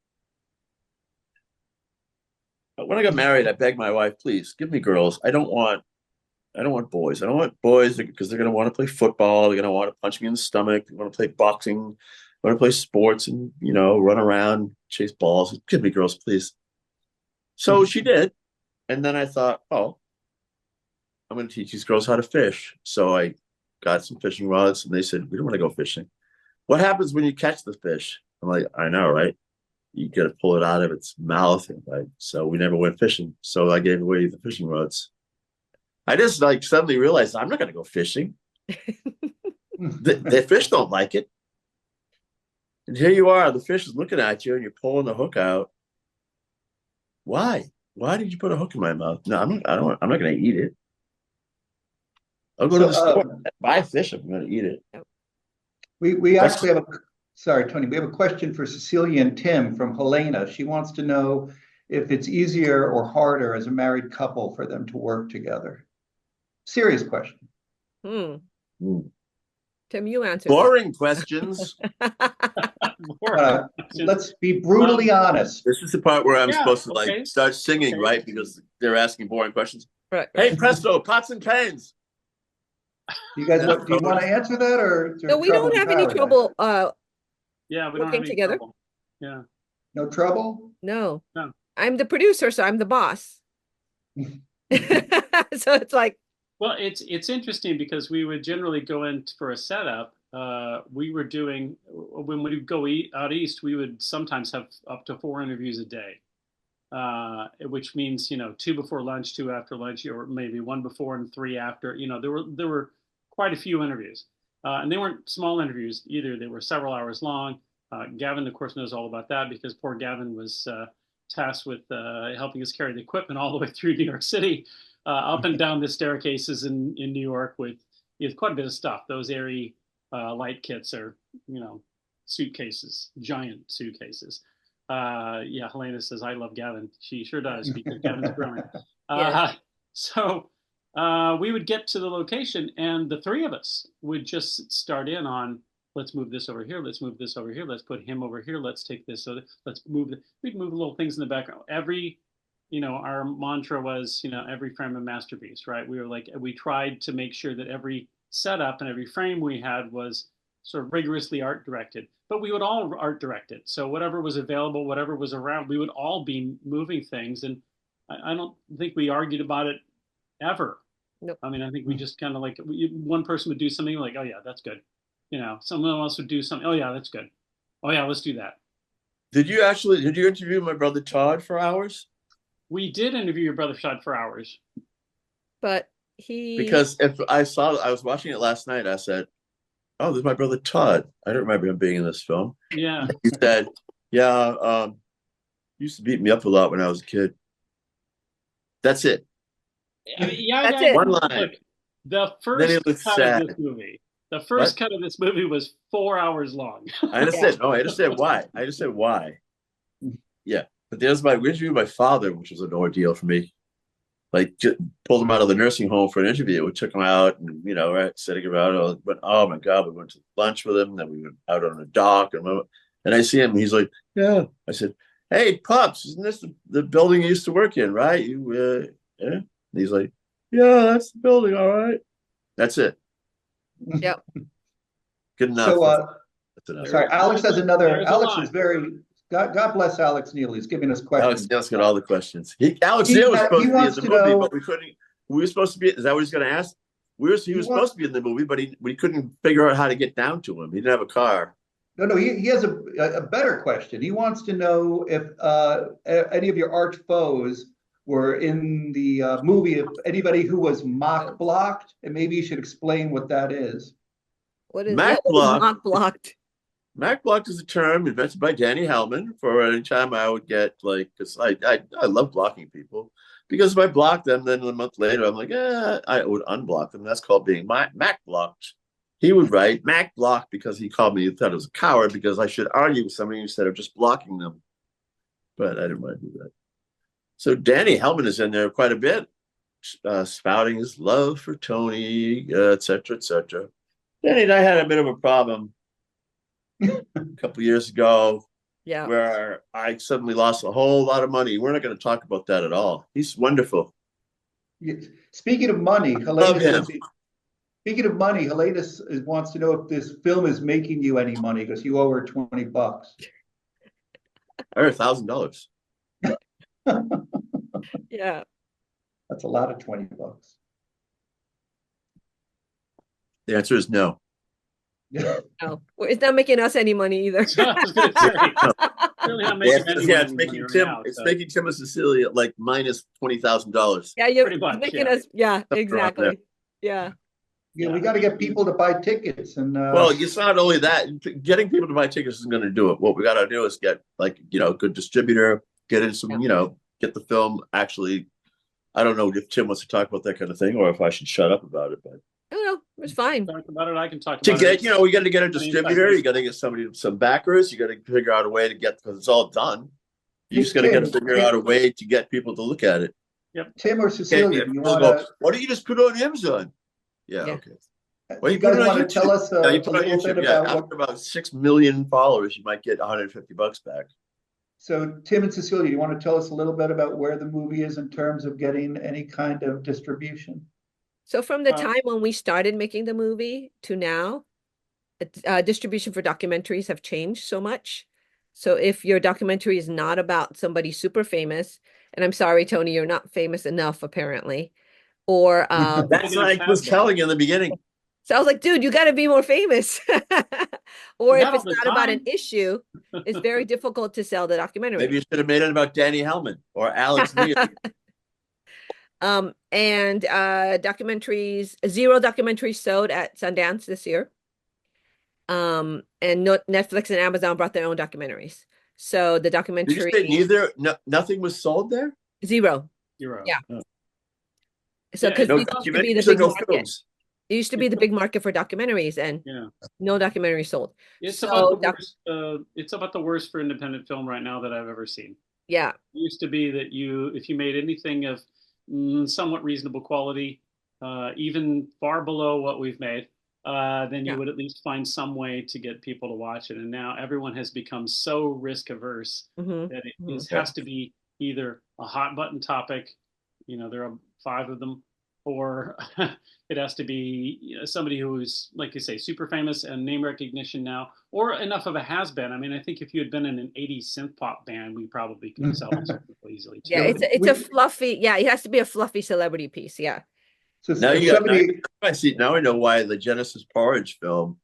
when I got married, I begged my wife, please give me girls. I don't want boys. I don't want boys because they're going to want to play football. They're going to want to punch me in the stomach. They want to play boxing. They want to play sports and, run around, chase balls. Give me girls, please. So she did. And then I thought, oh, I'm going to teach these girls how to fish. So I got some fishing rods and they said, we don't want to go fishing. What happens when you catch the fish? I'm like, I know, right? You got to pull it out of its mouth. Right? So we never went fishing. So I gave away the fishing rods. I just suddenly realized I'm not going to go fishing. The fish don't like it. And here you are, the fish is looking at you and you're pulling the hook out. Why? Why did you put a hook in my mouth? No, I'm not going to eat it. I'll go to the store, buy fish, I'm going to eat it. We actually have sorry, Tony, we have a question for Cecilia and Tim from Helena. She wants to know if it's easier or harder as a married couple for them to work together. Serious question. Tim, you answer. Boring questions. Let's be brutally honest. This is the part where I'm supposed to okay. start singing, right? Because they're asking boring questions. Right. Hey, presto, pots and pans. You guys, do you want to answer that, or is there No, we trouble don't in have any paradise? trouble Yeah, we don't have working any together. trouble. Yeah. No trouble? No. No. I'm the producer, so I'm the boss. So it's like, Well, it's interesting because we would generally go in for a setup. We were doing when we would go out east, we would sometimes have up to 4 interviews a day, which means 2 before lunch, 2 after lunch, or maybe 1 before and 3 after. There were quite a few interviews, and they weren't small interviews either. They were several hours long. Gavin, of course, knows all about that because poor Gavin was tasked with helping us carry the equipment all the way through New York City, up and down the staircases in New York with quite a bit of stuff. Those airy light kits are, suitcases, giant suitcases. Yeah, Helena says, I love Gavin. She sure does because Gavin's brilliant. Yeah. So we would get to the location and the three of us would just start in on, let's move this over here. Let's move this over here. Let's put him over here. Let's take this. So let's we'd move little things in the background. Our mantra was, every frame a masterpiece, right? We tried to make sure that every setup and every frame we had was sort of rigorously art directed, but we would all art direct it. So whatever was available, whatever was around, we would all be moving things. And I don't think we argued about it ever. Nope. I mean, I think we just kind of one person would do something like, oh yeah, that's good. Someone else would do something. Oh yeah, that's good. Oh yeah, let's do that. Did you interview my brother Todd for hours? We did interview your brother Todd for hours. but Because if I was watching it last night, I said, oh, there's my brother Todd. I don't remember him being in this film. Yeah. He said, yeah, used to beat me up a lot when I was a kid. That's it. Yeah, That's it. One line. Look, the Then he first looks cut sad. of this movie. The first cut of this movie was 4 hours long. I understand. No, I understand why. I understand why. Yeah. But there's we interviewed my father, which was an ordeal for me. Just pulled him out of the nursing home for an interview. We took him out and, right, sitting around. But oh my God, we went to lunch with him. Then we went out on a dock. And I see him. He's like, yeah. I said, hey, Pops, isn't this the building you used to work in, right? Yeah. And he's like, yeah, that's the building. All right. That's it. Yep. Good enough. So, That's enough. sorry, Alex has another. There's a Alex lot. is very. God bless Alex Neal. He's giving us Alex questions. Neal's got all the questions. Alex Neal was supposed to be in wants the to movie, know- but we couldn't. We were supposed to be. Is that what he's going to ask? He was supposed to be in the movie, but we couldn't figure out how to get down to him. He didn't have a car. No, he has a better question. He wants to know if any of your arch foes were in the movie, if anybody who was mock blocked, and maybe you should explain what that is. What is Mac what is block. mock blocked? Mac blocked is a term invented by Danny Hellman for any time I would get because I love blocking people, because if I block them, then a month later I'm like, I would unblock them. That's called being Mac blocked. He would write Mac blocked because he called me, he thought I was a coward because I should argue with somebody instead of just blocking them. But I didn't want to do that. So Danny Hellman is in there quite a bit, spouting his love for Tony, et cetera, et cetera. Danny and I had a bit of a problem a couple years ago Yeah. where I suddenly lost a whole lot of money. We're not going to talk about that at all. He's wonderful. Speaking of money, Love him. Speaking of money, Helena wants to know if this film is making you any money because you owe her $20. I heard $1,000. Yeah. That's a lot of $20. The answer is no. No. Well, it's not making us any money either. So I was gonna say, really not making any Yeah, money it's making right Tim. now, It's so. making Tim and Cecilia like minus $20,000. Yeah, you're Pretty much, making yeah. us. Yeah, around there. exactly. Yeah. Yeah, we got to get people to buy tickets and Well, it's not only that. Getting people to buy tickets isn't going to do it. What we got to do is get a good distributor, get in some, get the film actually. I don't know if Tim wants to talk about that kind of thing or if I should shut up about it, but. I don't know. It's fine. Talk about it. I can talk To about get, it. we got to get a distributor. seconds. You got to get some backers. You got to figure out a way to get, because it's all done. You just got to figure out a way to get people to look at it. Tim or Cecilia, do you People want go, to? why don't you just put it on Amazon? Yeah, Yeah. okay. You guys want to tell us a You put it on little bit YouTube. Yeah, about after about 6 million followers, you might get $150 back. So Tim and Cecilia, do you want to tell us a little bit about where the movie is in terms of getting any kind of distribution? So from the Uh, time when we started making the movie to now, distribution for documentaries have changed so much. So if your documentary is not about somebody super famous, and I'm sorry, Tony, you're not famous enough, apparently, or That's Negative what I was has been. telling you in the beginning. so I was like, dude, you got to be more famous. Or if Not it's all the not about an time. issue, it's very difficult to sell the Maybe documentary. you should have made it about Danny Hellman or Alex Neal. And documentaries, 0 documentaries sold at Sundance this year. And Netflix and Amazon brought their own documentaries. So the Did you documentary say neither? No, nothing was sold there. 0. Zero. Yeah. Oh. So Yeah, because No these used to be the documentaries or big no market. films. It used to be the big market for documentaries, and Yeah. no documentaries sold. It's So about the worst. It's about the worst for independent film right now that I've ever seen. yeah, It used to be that if you made anything of somewhat reasonable quality, even far below what we've made, then you Yeah. would at least find some way to get people to watch it. And now everyone has become so risk averse that it Mhm. has to be either a hot button topic, there are 5 of them, or it has to be somebody who's, like you say, super famous and name recognition now, or enough of a has been. I mean, I think if you had been in an 80s synth pop band, we probably could sell it easily too. Yeah, it's a fluffy. Yeah, it has to be a fluffy celebrity piece. Yeah. So Now if you got. somebody, I see. Now I know why the Genesis Porridge film.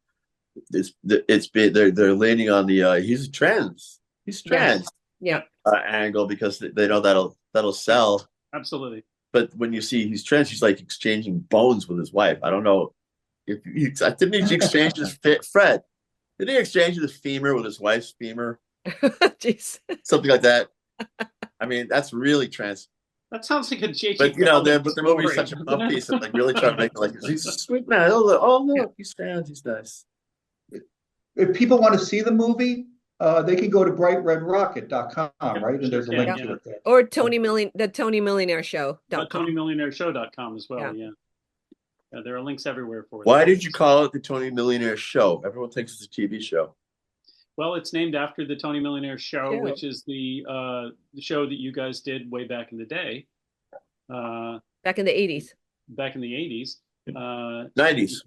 They're leaning on the he's trans. He's trans Yeah. angle because they know that'll sell. Absolutely. But when you see he's trans, he's like exchanging bones with his wife. I don't know if didn't he exchange his Fred? Did he exchange his femur with his wife's femur? Jeez. Something like that. I mean, that's really trans. That sounds like a J.J. But the movie's such a puff piece and like really trying to make it like he's a sweet man. Oh look, he's trans, he's nice. if people want to see the movie, they can go to brightredrocket.com, right? And there's a link to it there. Or the Tony Millionaire Show. TonyMillionaireShow.com as well. Yeah. Yeah, there are links everywhere for it. Why did you call it the Tony Millionaire Show? Everyone thinks it's a TV show. Well, it's named after the Tony Millionaire Show, Yeah. which is the show that you guys did way back in the day. Back in the 80s. Back in the 80s. 90s.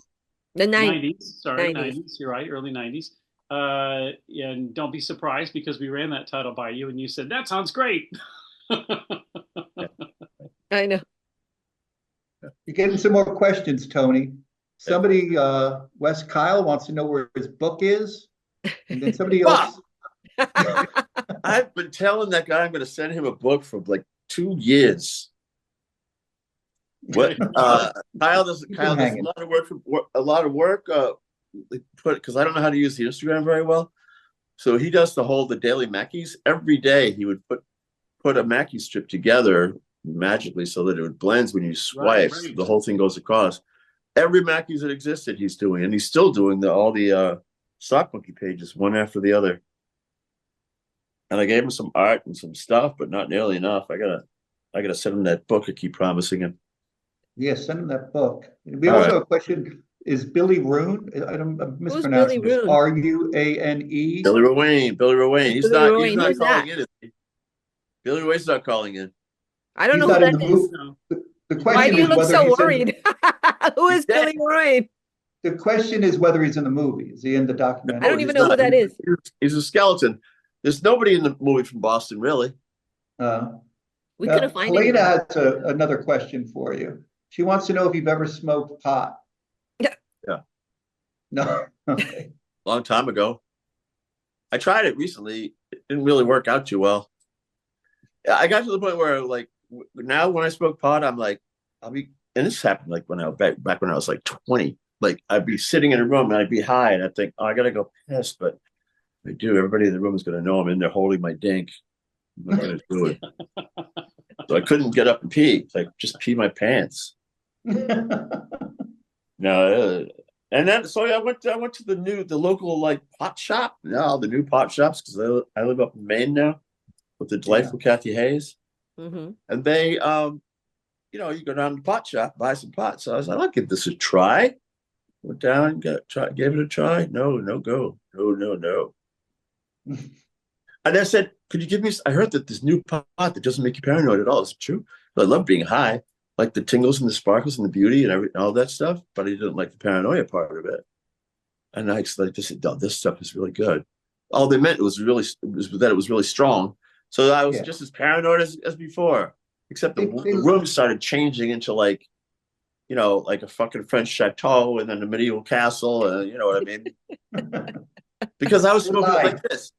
The 90s. Sorry, 90s. 90s. You're right, early 90s. And don't be surprised because we ran that title by you and you said, that sounds great. I know. You're getting some more questions, Tony. Somebody, Wes Kyle wants to know where his book is. And then somebody else. I've been telling that guy I'm going to send him a book for like 2 years. What Kyle does a lot of work because I don't know how to use the Instagram very well. So he does the daily Mackies. Every day he would put a Mackie strip together magically so that it would blend when you swipe. Right. The whole thing goes across. Every Mackies that existed, he's doing, and he's still doing all the Sock Monkey pages one after the other. And I gave him some art and some stuff, but not nearly enough. I gotta send him that book. I keep promising him. Yes, send him that book. We All also right. have a question. Is Billy Rune? I'm mispronouncing Billy this. Rune? Ruane. Billy Ruane. He's Billy not Ruane, who's calling that? in. Is he? Billy Ruane's not calling in. I don't He's know who not in that the is. movie. The Why question do you is look whether so he's worried? Who is He's dead. Billy Ruane? The question is whether he's in the movie. Is he in the documentary? I don't even know who that is. He's a skeleton. There's nobody in the movie from Boston, really. We couldn't find Helena anyone. has another question for you. She wants to know if you've ever smoked pot. Yeah. Yeah. No. Okay. Long time ago. I tried it recently. It didn't really work out too well. I got to the point where, like, now when I smoke pot, I'm like, and this happened like when I was back when I was like 20. Like, I'd be sitting in a room and I'd be high and I'd think, oh, I gotta go piss, but if I do, everybody in the room is gonna know I'm in there holding my dink. I'm not gonna do it. So I couldn't get up and pee. It's like, just pee my pants. No, and then so I went to the local like pot shop. Now the new pot shops because I live up in Maine now with the delightful Kathy Hayes, Mm-hmm. and they you go down to the pot shop, buy some pot. So I was like, I'll give this a try. Went down, gave it a try. No go. No. And I said, could you give me? I heard that this new pot that doesn't make you paranoid at all. Is it true? I love being high. like the tingles and the sparkles and the beauty and all that stuff, but he didn't like the paranoia part of it. And I like this. No, this stuff is really good. All they meant was that it was really strong. So I was just as paranoid as before, except the room started changing into like, you know, like a fucking French chateau and then a medieval castle. You know what I mean? Because I was smoking like this.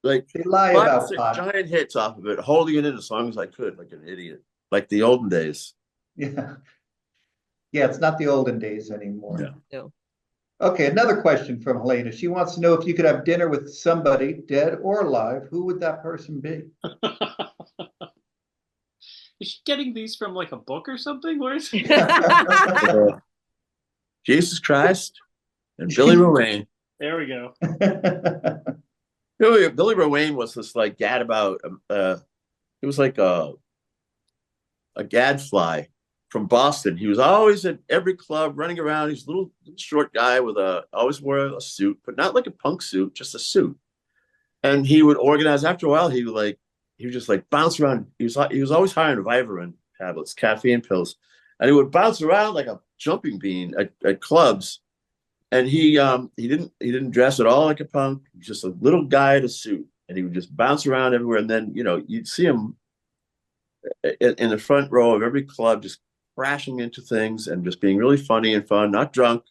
Like they lie 5 or about 6 pot. giant hits off of it, holding it in as long as I could, like an idiot, like the olden days. Yeah. Yeah, it's not the olden days anymore. Yeah. No. Okay, another question from Helena. She wants to know if you could have dinner with somebody, dead or alive, who would that person be? Is she getting these from like a book or something? Where's Jesus Christ and Billy Rowan. There we go. Billy Rowan was this like gadabout. It was like a gadfly from Boston. He was always at every club running around. He's a little short guy with always wore a suit, but not like a punk suit, just a suit. And he would organize. After a while, he would just like bounce around. He was always high on Vivarin tablets, caffeine pills, and he would bounce around like a jumping bean at clubs. And he didn't dress at all like a punk. He was just a little guy in a suit, and he would just bounce around everywhere. And then you'd see him in the front row of every club, just crashing into things and just being really funny and fun. Not drunk.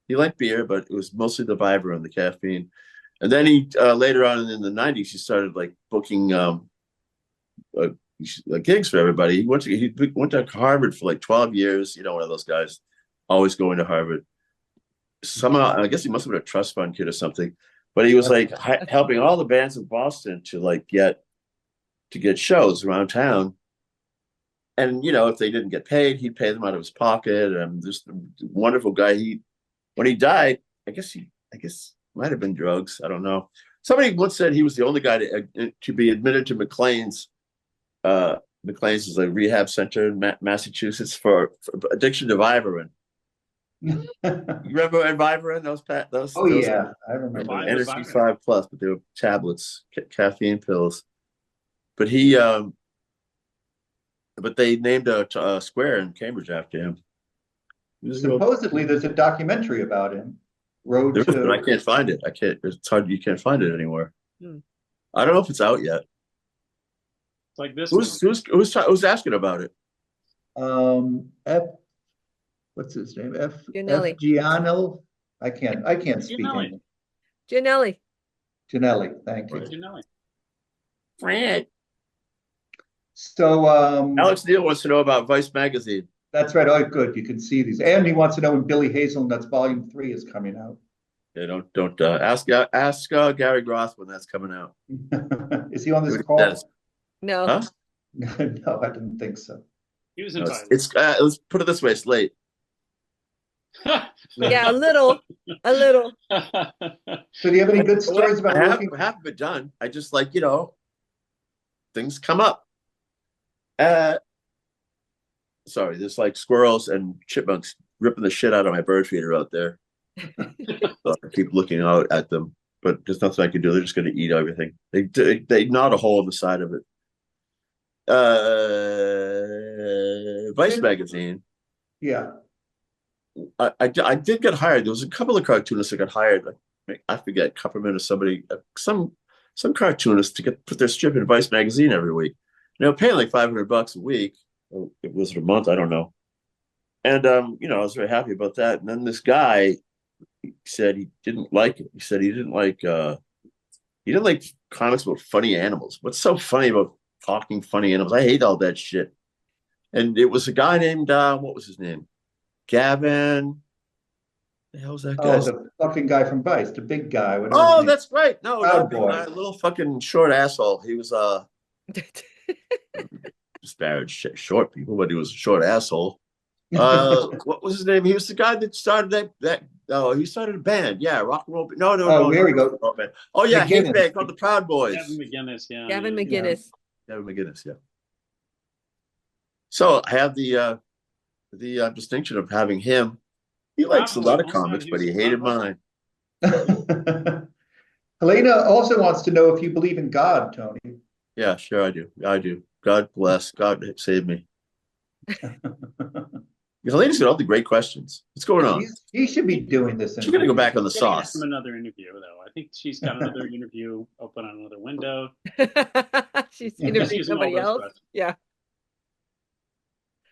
He liked beer, but it was mostly the Vivarin, the caffeine. And then he later on in the 90s, he started like booking gigs for everybody. He went to Harvard for like 12 years. You know, one of those guys, always going to Harvard. Somehow, I guess he must have been a trust fund kid or something, but he was like helping all the bands in Boston to like get shows around town. And if they didn't get paid, he'd pay them out of his pocket. And this wonderful guy. When he died, I guess might have been drugs. I don't know. Somebody once said he was the only guy to be admitted to McLean's. McLean's is a rehab center in Massachusetts for addiction to Vivarin. You remember Vivarin? Those? Oh yeah, I remember. Energy 5 Plus, but they were tablets, caffeine pills. But but they named a square in Cambridge after him. Supposedly, there's a documentary about him. But I can't find it. It's hard. You can't find it anywhere. I don't know if it's out yet. Like this. Who's asking about it? What's his name? Gianelli. Gianelli. I can't speak English. Gianelli. Gianelli. Thank you. Gianelli. Fred. So Alex Neal wants to know about Vice magazine. That's right. Oh, good. You can see these. And he wants to know when Billy Hazelnuts Volume 3 is coming out. Yeah, don't ask Gary Groth when that's coming out. Is he on this call? No. Huh? No, I didn't think so. He was invited. Let's put it this way: it's late. Yeah, a little. So do you have any good stories about working? I haven't been done. I just things come up. Sorry, there's like squirrels and chipmunks ripping the shit out of my bird feeder out there. So I keep looking out at them, but there's nothing I can do. They're just going to eat everything. They gnawed a hole in the side of it. Vice magazine. Yeah. I did get hired. There was a couple of cartoonists that got hired. I forget, Kupperman or somebody, some cartoonists to put their strip in Vice magazine every week. Paying like $500 a week. It was a month, I don't know. And I was very happy about that. And then this guy said he didn't like it. He said he didn't like comics about funny animals. What's so funny about talking funny animals? I hate all that shit. And it was a guy named what was his name? Gavin. The hell's that guy? Oh, the fucking guy from Vice, the big guy. Oh, that's right. No, big guy, little fucking short asshole. He was disparaged short people, but he was a short asshole. What was his name? He was the guy that started that. Oh, he started a band. Yeah, rock and roll. No. Here we go. Oh yeah, hit band called the Proud Boys. Gavin McGinnis. Yeah. Gavin McGinnis. Gavin McGinnis. Yeah. So I have the distinction of having him. He likes a lot of comics, but he hated mine. Helena also wants to know if you believe in God, Tony. Yeah, sure I do. I do. God bless. God save me. Helena's got all the great questions. What's going on? He should be doing this. She's gonna go back on the She's getting sauce. from another interview, though. I think she's got another interview open on another window. She's Yeah. interviewing She's using all somebody those else. questions. Yeah.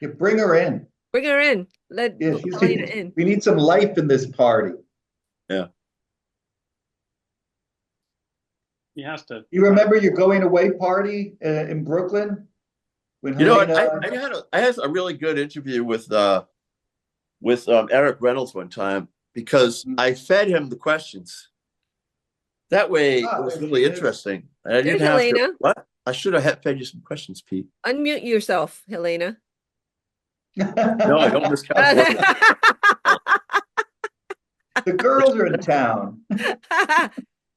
You bring her in. Bring her in. Let Yeah, Helena in. we need some life in this party. Yeah. He has to. You remember your going away party in Brooklyn? When You know what? Helena, I had a really good interview with Eric Reynolds one time because I fed him the questions. That way it was there really she is. interesting. And I There's didn't have Helena. to what? I should have fed you some questions, Pete. Unmute yourself, Helena. No, I don't miss California. The girls are in town.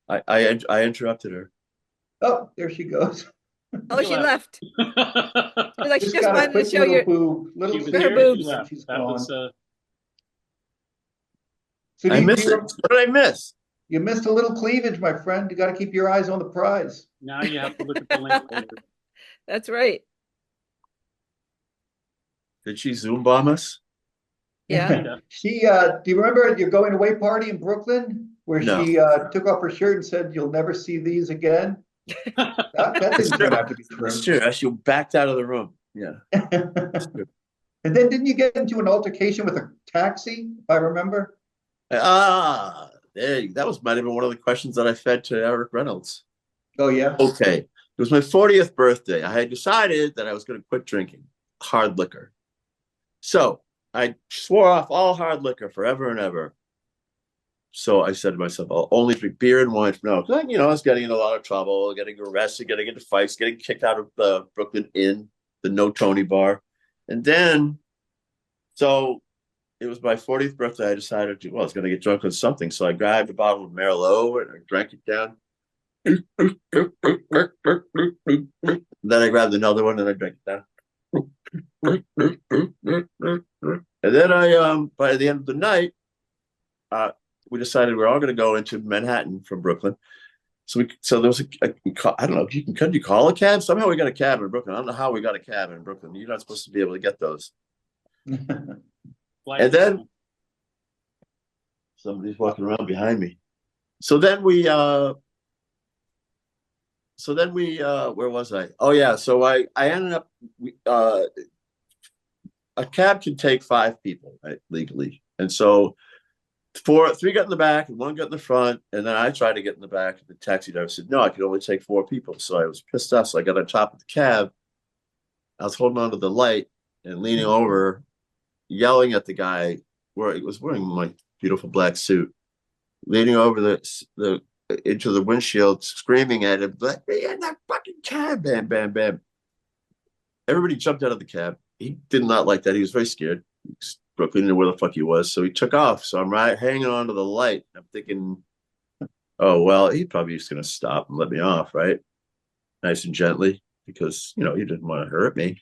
I interrupted her. Oh, there she goes. Oh, she left. She's like, she just got a wanted to quick show your. boob, She little was her here, boobs. she left. She's That gone. was So I missed it. What did I miss? You missed a little cleavage, my friend. You got to keep your eyes on the prize. now you have to look at the link later. That's right. Did she Zoom bomb us? Yeah. She, do you remember your going away party in Brooklyn where No. she took off her shirt and said, "You'll never see these again"? That didn't turn out to be true. That's true. She backed out of the room. Yeah. And then didn't you get into an altercation with a taxi, if I remember? Ah, that was might have been one of the questions that I fed to Eric Reynolds. Oh, yeah. Okay. It was my 40th birthday. I had decided that I was going to quit drinking hard liquor. So I swore off all hard liquor forever and ever. So I said to myself, I'll only drink beer and wine from now. Because, I was getting in a lot of trouble, getting arrested, getting into fights, getting kicked out of the Brooklyn Inn, the No Tony bar. And then, so it was my 40th birthday. I decided I was going to get drunk on something. So I grabbed a bottle of Merlot and I drank it down. Then I grabbed another one and I drank it down. And then by the end of the night, we decided we're all going to go into Manhattan from Brooklyn. So there was I don't know, could you call a cab? Somehow we got a cab in Brooklyn. I don't know how we got a cab in Brooklyn. You're not supposed to be able to get those. And then somebody's walking around behind me. So then we where was I? Oh yeah. So I ended up, a cab can take 5 people, right, legally. And so 3 got in the back and 1 got in the front. And then I tried to get in the back. And the taxi driver said, no, I could only take 4 people. So I was pissed off. So I got on top of the cab. I was holding onto the light and leaning over, yelling at the guy where he was wearing my beautiful black suit, leaning over the into the windshield, screaming at him, "Let me in that fucking cab!" Bam, bam, bam. Everybody jumped out of the cab. He did not like that. He was very scared. Brooklyn didn't know where the fuck he was, so he took off. So I'm hanging on to the light. I'm thinking, oh well, he's probably just gonna stop and let me off, right? Nice and gently, because he didn't want to hurt me.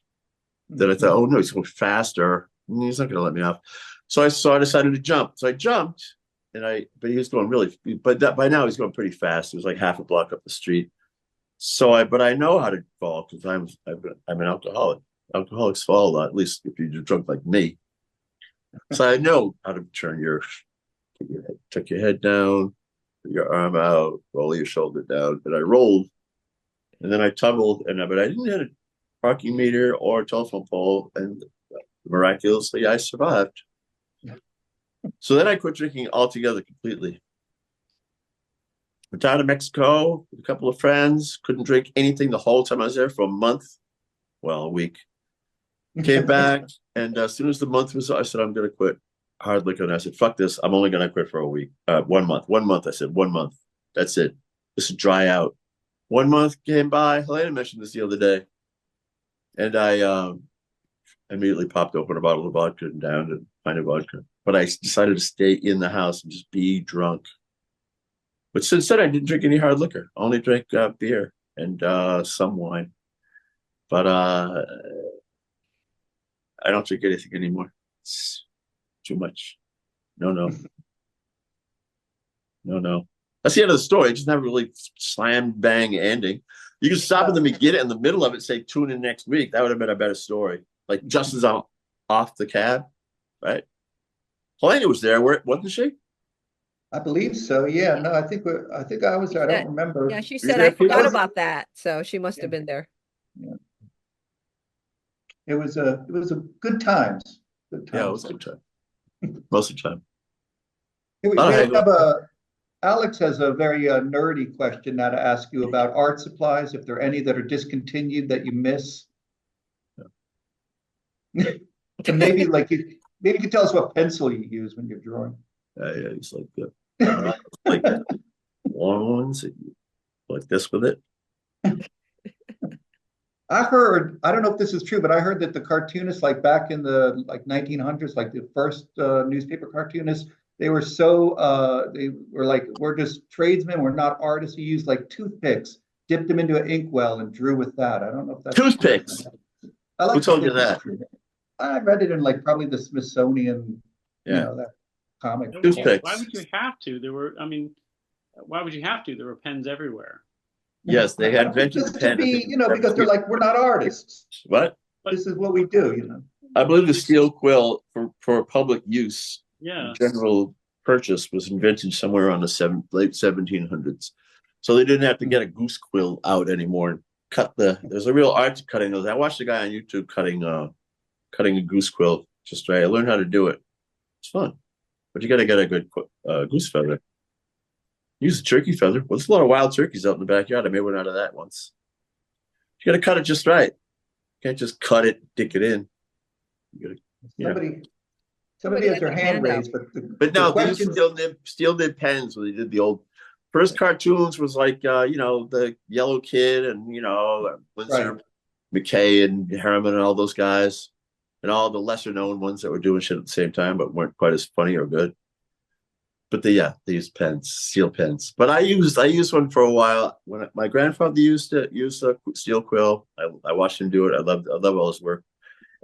Then I thought, oh no, he's going faster. He's not gonna let me off. So I decided to jump. So I jumped, but he was going really. But by now he's going pretty fast. It was like half a block up the street. But I know how to fall because I'm an alcoholic. Alcoholics fall a lot, at least if you're drunk like me. So I know how to tuck your head down, put your arm out, roll your shoulder down. And I rolled, and then I tumbled, but I didn't hit a parking meter or a telephone pole, and miraculously I survived. So then I quit drinking altogether completely. Went down to Mexico with a couple of friends, couldn't drink anything the whole time I was there for a month. Well, a week. Came back, and as soon as the month was, I said, I'm going to quit hard liquor. And I said, fuck this. I'm only going to quit for a week. 1 month. 1 month. I said, 1 month. That's it. This will dry out. 1 month came by. Helena mentioned this the other day. And I immediately popped open a bottle of vodka and downed a pint of vodka. But I decided to stay in the house and just be drunk. But since then, I didn't drink any hard liquor. I only drank beer and some wine. But I don't drink anything anymore. It's too much. No. That's the end of the story. It just never really slam bang ending. You can stop in the beginning, in the middle of it, say tune in next week. That would have been a better story. Like just as I'm off the cab, right? Helena was there, wasn't she? I believe so. Yeah. No, I think I was there. I don't remember. Yeah, she You said there, I Peter? forgot about that, so she must have Yeah. been there. It was a good times. Good Yeah, it times. was a good time. Most of the time. Here we Oh, hey, have Alex has a very nerdy question now to ask you about art supplies, if there are any that are discontinued that you miss. And maybe maybe you can tell us what pencil you use when you're drawing. Yeah, he's like like long ones, like this with it. I heard, I don't know if this is true, but I heard that the cartoonists, like back in the 1900s, like the first newspaper cartoonists, they were they were like, we're just tradesmen, we're not artists. You used like toothpicks, dipped them into an inkwell and drew with that. I don't know if that's Toothpicks. true. I like Who to told you think it's that? true. I read it in like probably the Smithsonian, Yeah. that comic. Toothpicks. Why would you have to? Why would you have to? There were pens everywhere. Yes, they had invented Just the to pen. be, because they're like, we're not artists. What? This is what we do. I believe the steel quill for public use, Yeah. general purchase, was invented somewhere around the late 1700s. So they didn't have to get a goose quill out anymore and there's a real art to cutting those. I watched a guy on YouTube cutting a goose quill just right. I learned how to do it. It's fun. But you got to get a good goose feather. Use a turkey feather. Well, there's a lot of wild turkeys out in the backyard. I made one out of that once. You got to cut it just right. You can't just cut it, dick it in. You gotta, Somebody has their hand raised, but no, the these steel nib pens when they did the old first cartoons was like the Yellow Kid and Winsor McKay and Harriman and all those guys and all the lesser known ones that were doing shit at the same time but weren't quite as funny or good. But they used pens, steel pens. But I used one for a while when my grandfather used a steel quill. I watched him do it. I love all his work.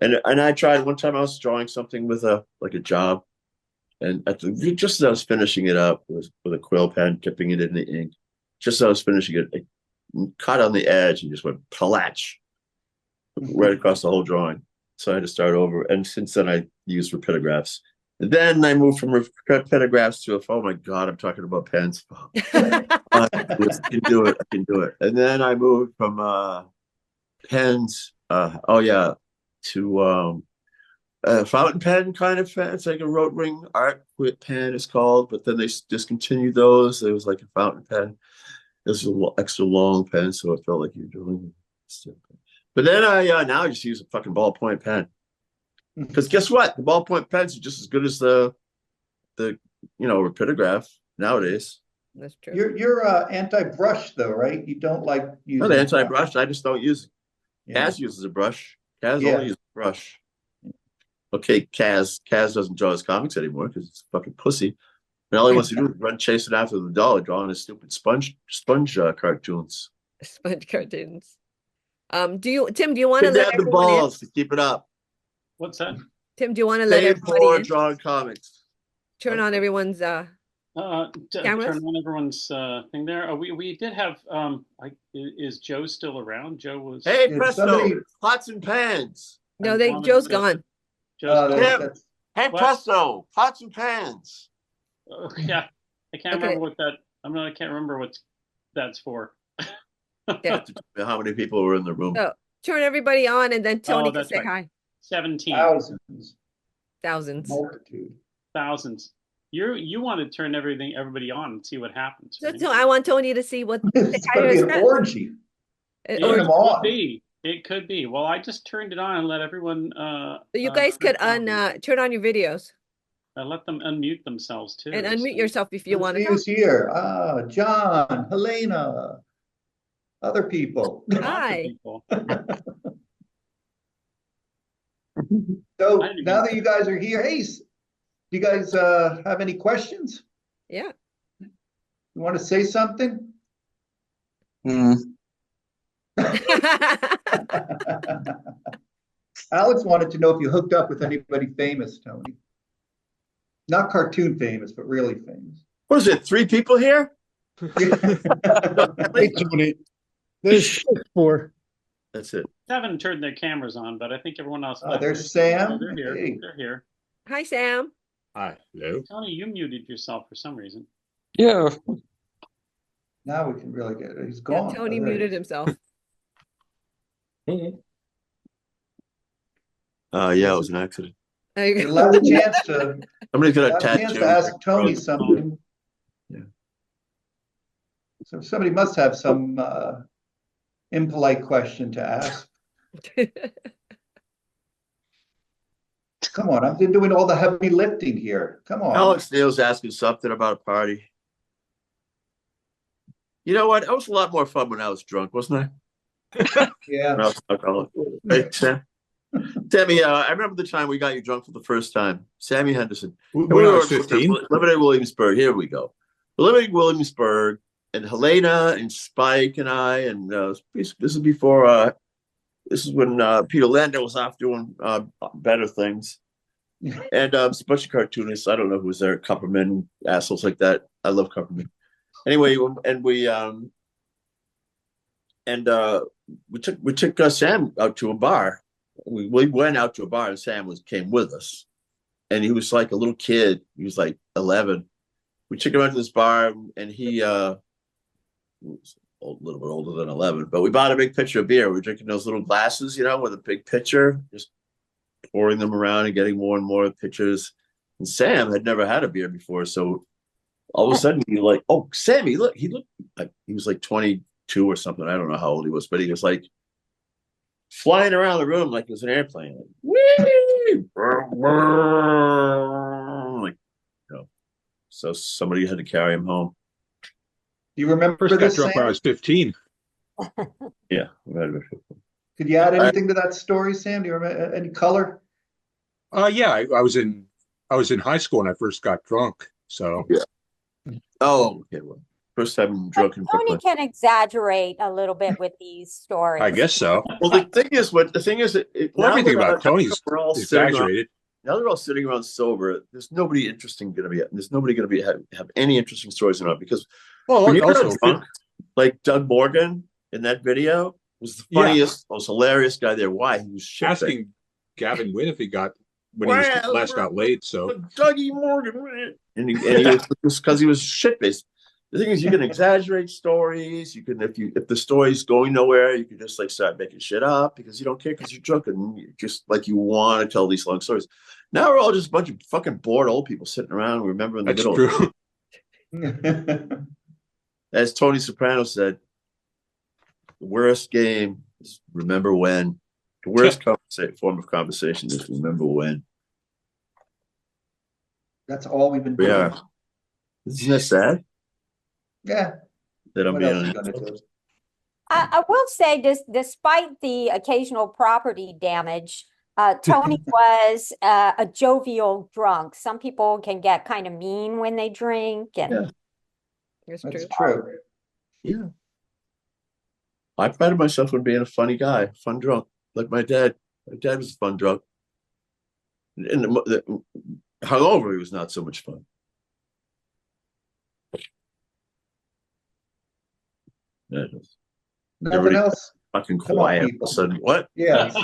And I tried one time. I was drawing something with a job, and just as I was finishing it up with a quill pen, dipping it in the ink, just as I was finishing it, it caught on the edge and just went palatch right across the whole drawing. So I had to start over. And since then, I used rapidograph. Then I moved from rapidograph to oh my God, I'm talking about pens. I can do it. And then I moved from pens. To a fountain pen kind of pen. It's like a Rotring art pen it's called, but then they discontinued those. It was like a fountain pen. It was a little extra long pen, so it felt like you're doing it. But then now I just use a fucking ballpoint pen. Because guess what? The ballpoint pens are just as good as the rapidograph nowadays. That's true. You're anti-brush though, right? You don't like using Not anti-brush. I just don't use it. Yeah. Kaz uses a brush. Kaz only uses a brush. Okay, Kaz doesn't draw his comics anymore because it's a fucking pussy. And all he wants to do is run chasing after the dollar, drawing his stupid sponge cartoons. Sponge cartoons. Tim, do you want to They let have the everyone balls to keep it up. What's that? Tim, do you want to let Paid everybody for in? drawing comics. Turn on everyone's Turn cameras? on everyone's thing there. Oh, we did have. Is Joe still around? Joe was. Hey, Yeah, presto! somebody- Pots and pans. No, Wanted Joe's to- gone. Joe's Yeah. that's- Hey, What? presto! Pots and pans. yeah, I can't Okay. remember what that. I can't remember what that's for. Yeah. How many people were in the room? So turn everybody on, and then Tony can that's say right. hi. 17 Thousands. multitude. thousands. You want to turn everybody on and see what happens. So, Right? so I want Tony to see what It's hi gonna to be his an friends. orgy. Uh, It or- them could on. be. It could be. Well, I just turned it on and let everyone. you guys could turn on your videos let them unmute themselves too. and unmute so- yourself if you Let's want see to talk. who's here. John, Helena, other people. Lots of Hi. people. So I didn't now even- that you guys are here, hey, do you guys have any questions? Yeah. You want to say something? Alex wanted to know if you hooked up with anybody famous, Tony. Not cartoon famous, but really famous. What is it? 3 people here? Hey, Tony. There's 4. That's it. Haven't turned their cameras on, but I think everyone else. There's Sam. They're here. Hey. They're here. Hi, Sam. Hi. Hello. Tony, you muted yourself for some reason. Yeah. Now we can really get it. He's Yeah, gone. Tony Oh, there he muted is. himself. Yeah, it was an accident. There you You're go. allowed a chance to, Somebody's got a allowed a chance tattoo. to ask Tony something. Yeah. So somebody must have some impolite question to ask. Come on, I've been doing all the heavy lifting here. Come on. Alex Neal's asking something about a party. You know what? That was a lot more fun when I was drunk, wasn't I? Yeah. When I was alcoholic. Right, Sam? Sammy, I remember the time we got you drunk for the first time. Sammy Henderson. When We I were was 15. living in Williamsburg. Here we go. We're living in Williamsburg, and Helena and Spike and I, and this is before. This is when Peter Landa was off doing better things, and it's a bunch of cartoonists. I don't know who was there, Kupperman, assholes like that. I love Kupperman. Anyway, and we took Sam out to a bar. We went out to a bar, and Sam came with us, and he was like a little kid. He was like 11. We took him out to this bar, and he was a little bit older than 11. But we bought a big pitcher of beer. We were drinking those little glasses, with a big pitcher, just pouring them around and getting more and more pitchers. And Sam had never had a beer before, so all of a sudden you're like, "Oh, Sammy, look!" He looked like he was like 22 or something. I don't know how old he was, but he was like flying around the room like it was an airplane. Like, whee! Like, so somebody had to carry him home. Do you remember First got this, drunk when I Sam? was 15. Yeah. Could you add anything to that story, Sam? Do you remember any color? Yeah, I was in high school when I first got drunk. So Yeah. Oh, okay. Well, first time drunk in Tony Brooklyn. can exaggerate a little bit with these stories. I guess so. Well, the thing is, Well, everything about Tony's we're all sitting around, exaggerated. now they're all sitting around sober. There's nobody interesting going to be. There's nobody going to have any interesting stories about because Well, when you're also, drunk, like Doug Morgan in that video was the Yeah. funniest, most hilarious guy there. Why? He was shit. asking Gavin Wynn if he got when he was Well, last got laid. So Dougie Morgan, and he was because he was shit faced. The thing is, you can exaggerate stories. You can, if the story's going nowhere, you can just like start making shit up because you don't care because you're drunk and you just like you want to tell these long stories. Now we're all just a bunch of fucking bored old people sitting around remembering the that's good old true. As Tony Soprano said, the worst game is remember when. The worst form of conversation is remember when. That's all we've been We doing. are. Isn't that sad Yeah. that I'm What being else are you on? gonna do? I will say this, despite the occasional property damage, Tony was a jovial drunk. Some people can get kind of mean when they drink, and Yeah. It's That's true. true. Yeah. I prided myself on being a funny guy, fun drunk, like my dad. My dad was a fun drunk. And hungover, he was not so much fun. Yeah, it was Nothing Everybody- else? fucking Come on, quiet. All of people. a sudden, what? Yes.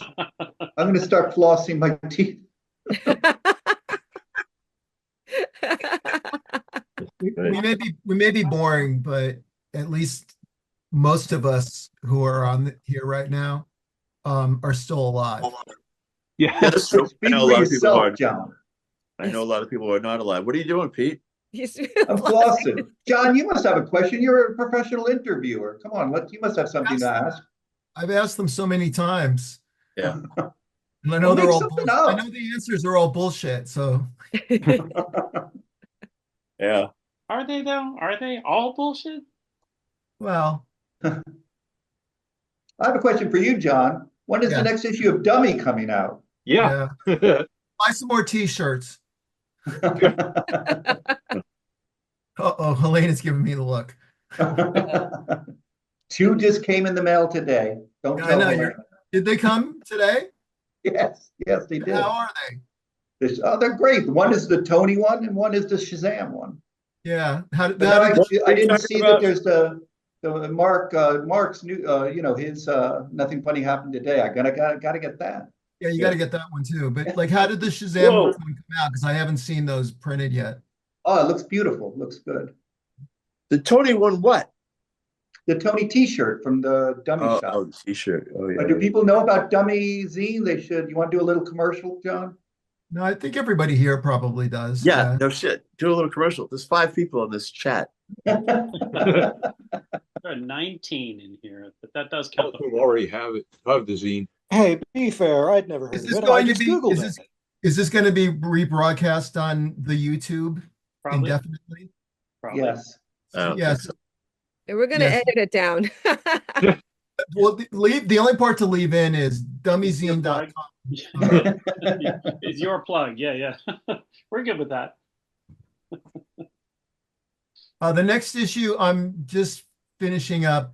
I'm gonna start flossing my teeth. We may be boring, but at least most of us who are on here right now are still alive. Yeah, that's true. I Speak know a for lot of people yourself, are. John. I know a lot of people are not alive. What are you doing, Pete? He's I'm flossing. John, you must have a question. You're a professional interviewer. Come on, you must have something to ask. I've asked them so many times. Yeah. And I know Well, they're make all something bullshit. I up. know the answers are all bullshit. So Yeah. Are they though? Are they all bullshit? well, I have a question for you, John. When is Yeah. the next issue of Dummy coming out? Yeah. buy some more t-shirts. Uh-oh, Helena's giving me the look. 2 just came in the mail today. Don't I tell know, me. Did they come today? Yes, they did. How are they? They're great. One is the Tony one and one is the Shazam one. Yeah. How did But now I What are you didn't talking see about? that there's the So Mark's new, his Nothing Funny Happened Today. I gotta get that. Yeah, you Yeah. got to get that one too. But like, how did the Shazam Whoa. one come out? Because I haven't seen those printed yet. Oh, it looks beautiful. Looks good. The Tony won what? The Tony T-shirt from the Dummy Oh, Shop. the T-shirt. Oh yeah. Do people know about Dummy Zine? They should. You want to do a little commercial, John? No, I think everybody here probably does. Yeah, no shit. Do a little commercial. There's 5 people in this chat. There are 19 in here, but that does count. We already have it, have the zine. Hey, be fair, I'd never heard Is of this it. I going to just be? Googled Is it. this going to be rebroadcast on the YouTube Probably. indefinitely? Probably. Yes. I don't Yes. think so. And we're gonna Yes. edit it down. Well, the only part to leave in is dummyzine.com. It's your plug. Yeah. We're good with that. The next issue, I'm just finishing up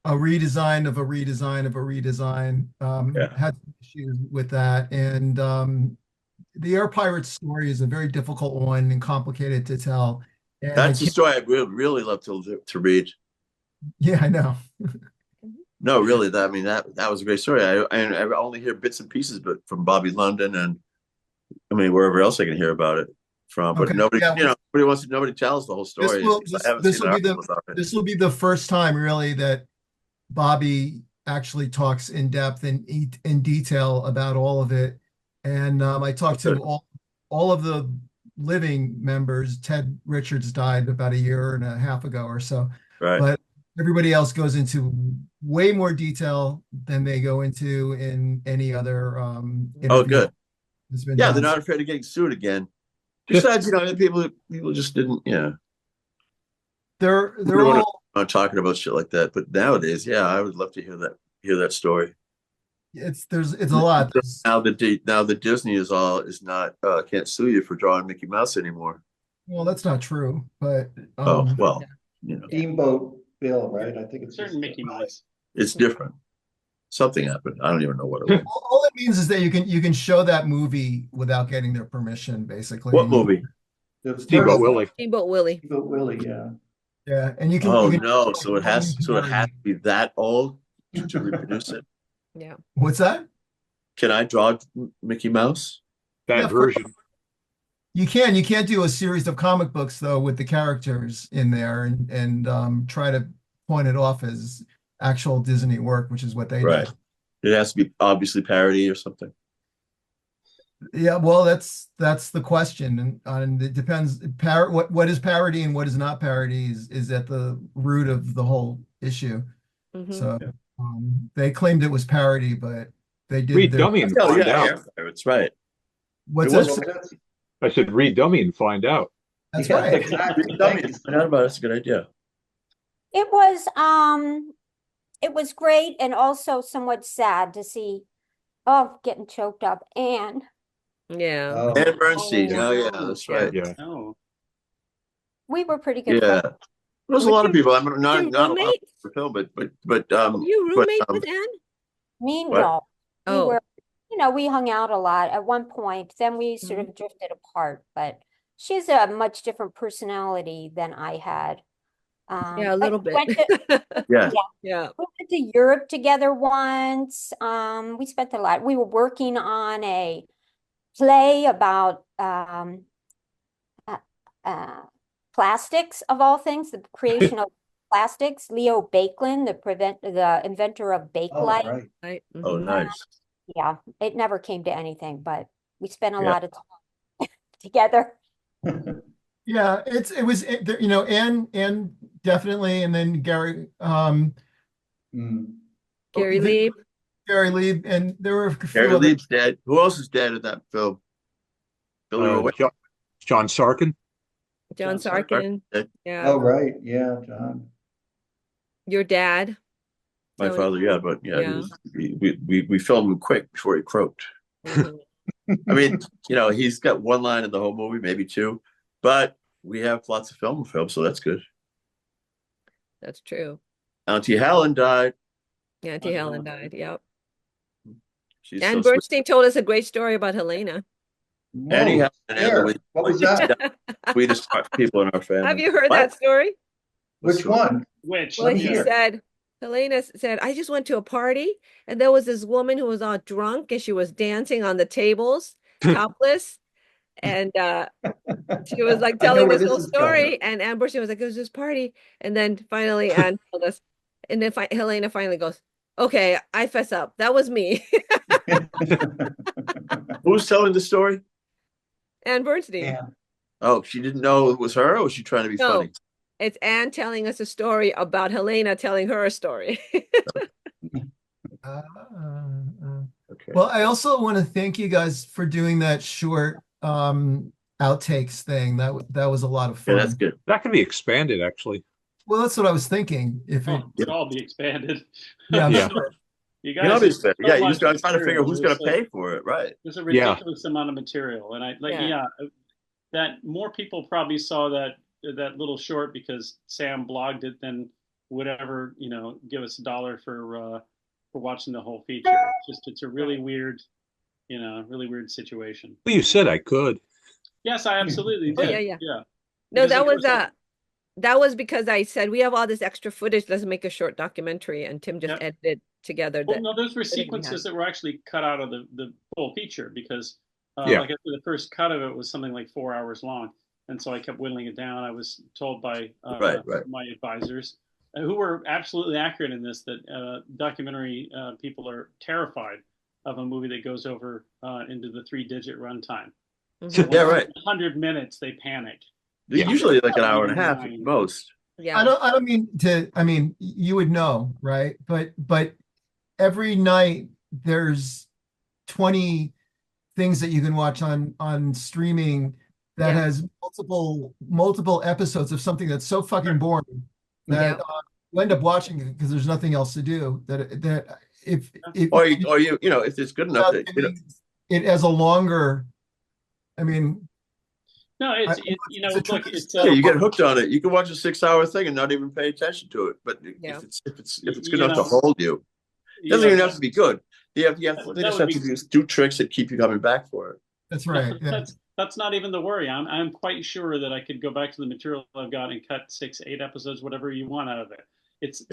a redesign of a redesign of a redesign. Yeah. Had some issues with that, and the Air Pirates story is a very difficult one and complicated to tell. And I That's the can't- story I would really love to read. Yeah, I know. No, really, that was a great story. I only hear bits and pieces, but from Bobby London and I mean wherever else I can hear about it from. But Okay, nobody, yeah. nobody tells the whole story. will- I haven't this seen will an be article about it. This will be the first time really that Bobby actually talks in depth and in detail about all of it. And I talked to Good. all of the living members. Ted Richards died about 1.5 years ago or so. Right. But everybody else goes into way more detail than they go into in any other Oh, interview good. that's been Yeah, done. they're not afraid of getting sued again. Besides, people just didn't, They're we wanna- all not talking about shit like that. But nowadays, yeah, I would love to hear that story. it's a lot. There's- Now that Disney is not can't sue you for drawing Mickey Mouse anymore. well, that's not true, but Oh well, Steamboat Bill, right? I think it's Certain Mickey Mouse. it's different. Something happened. I don't even know what it was. all it means is that you can show that movie without getting their permission, basically. What movie? The Steamboat first- Willie. Steamboat Willie. Steamboat Willie, yeah. Yeah, and you can. Oh you can- no! So it has to be that old to reproduce it. Yeah. What's that? Can I draw Mickey Mouse? Yeah, That of course. version. You can. You can't do a series of comic books though with the characters in there and try to point it off as actual Disney work, which is what they Right. do. It has to be obviously parody or something. Yeah, well, that's the question, and it depends. What is parody and what is not parody is at the root of the whole issue. Mhm. So they claimed it was parody, but they did. Read their- Dummy and Oh find yeah, out. that's right. What's It was- that? I said, read Dummy and find out. That's Yeah, right. exactly. Dummy, Thank you. find out about it. That's a good idea. It was great and also somewhat sad to see, getting choked up. And Yeah. Oh, And Bernstein. Oh, Oh yeah, that's right. Yeah. Oh, we were pretty good Yeah. friends. There's a lot of people. I'm not Your not a lot roommate? for film, but You but roommate with Anne? Me, What? no. We Oh. were, we hung out a lot at one point, then we sort Mm-hmm. of drifted apart, but she's a much different personality than I had. Yeah, a but little we bit. went to- yeah. Yeah. We went to Europe together once. We spent a lot. We were working on a play about plastics of all things, the creation of plastics. Leo Baekeland, the inventor of oh, Bakelite. right. Right. Oh, Mhm. nice. Yeah, it never came to anything, but we spent a Yeah. lot of time together. Yeah, Anne definitely, and then Gary Mm. Gary the- Lee. Gary Lee, and there were a few Gary other- Lee's dead. Who else is dead in that film? Billy Roy. John Sarkin. John John Sarkin. Sarkin. Yeah. Yeah. Oh, right. Yeah, John. Your dad. My Tony. father, yeah, but yeah, Yeah. we filmed him quick before he croaked. Mhm. I mean, he's got one line in the whole movie, maybe two, but we have lots of film, so that's good. That's true. Auntie Helen died. Yeah, Auntie Helen died. Yep. She's And so Bernstein told us a great story about Helena. sweet. Annie Whoa, Helen, there. and What was that? sweetest people in our family. Have you heard What? that story? Which one? Which, Well, me he hear. said, Helena said, I just went to a party and there was this woman who was all drunk and she was dancing on the tables, topless. And she was like I know telling where this this whole is going. story. And Amber, was like, it was this party. And then finally Anne told us. And then Helena finally goes, okay, I fess up. That was me. Who's telling the story? Anne Bernstein. Yeah. Oh, she didn't know it was her, or was she trying to be No. funny? It's Anne telling us a story about Helena telling her a story. Okay. Well, I also want to thank you guys for doing that short outtakes thing. That was a lot of Yeah, fun. that's good. That can be expanded, actually. Well, that's what I was thinking. If it, Oh, it'd all be expanded. yeah, I'm Yeah. sure. You You know, guys, it's have fair. Yeah, so you much just got to try to figure out material. who's going to pay for it, right? There's a Yeah. ridiculous amount of material, and I like Yeah. that more people probably saw that little short because Sam blogged it than would ever give us $1 for watching the whole feature. It's a really weird, really weird situation. Well, you said I could. Yes, I absolutely Oh, did. yeah. Yeah. No, Because, of course, that was because I said we have all this extra footage. Let's make a short documentary, and Tim just Yeah. edited together. Well, no, those were footage we sequences had. that were actually cut out of the full feature because, Yeah. like I said, the first cut of it was something like 4 hours long, and so I kept whittling it down. I was told by Right. my advisors, who were absolutely accurate in this, that documentary people are terrified of a movie that goes over into the 3-digit runtime. Mhm. Yeah, right. 100 minutes, they panic. They're Yeah. usually like an hour and a half at most. Yeah. I don't mean to, I mean, you would know, right? But every night there's 20 things that you can watch on streaming that Yeah. has multiple episodes of something that's so fucking boring that Yeah. you end up watching it because there's nothing else to do. That if Or if it's good enough that it as a longer, I mean, No, I- it's it's a look, tremendous it's yeah, you get hooked on it. You can watch a 6-hour thing and not even pay attention to it. But Yeah. if it's good enough to hold you, it doesn't even have to be good. They That just would have be- to do tricks that keep you coming back for it. that's right. Yeah. That's not even the worry. I'm quite sure that I could go back to the material I've got and cut 6, 8 episodes, whatever you want out of it. It's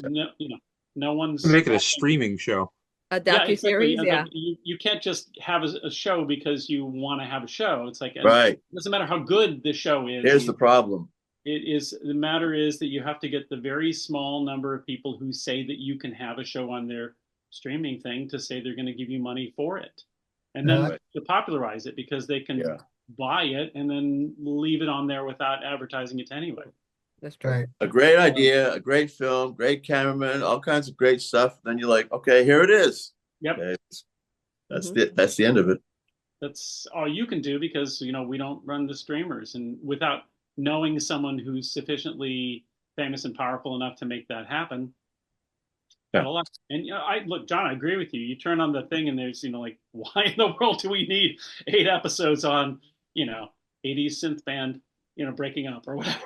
no one's Make it a streaming show. A yeah, exactly. docuseries, And yeah. like, you can't just have a show because you want to have a show. It's like Right. It doesn't matter how good the show is. Here's the problem. The matter is that you have to get the very small number of people who say that you can have a show on their streaming thing to say they're going to give you money for it, and then Right. to popularize it because they can Yeah. buy it and then leave it on there without advertising it anyway. That's true. Right. A great idea, a great film, great cameraman, all kinds of great stuff. Then you're like, okay, here it is. Yep. Okay. That's Mhm. that's the end of it. That's all you can do because we don't run the streamers, and without knowing someone who's sufficiently famous and powerful enough to make that happen. Yeah. Not a lot. And I look, John, I agree with you. You turn on the thing and there's like, why in the world do we need 8 episodes on 80s synth band breaking up or whatever?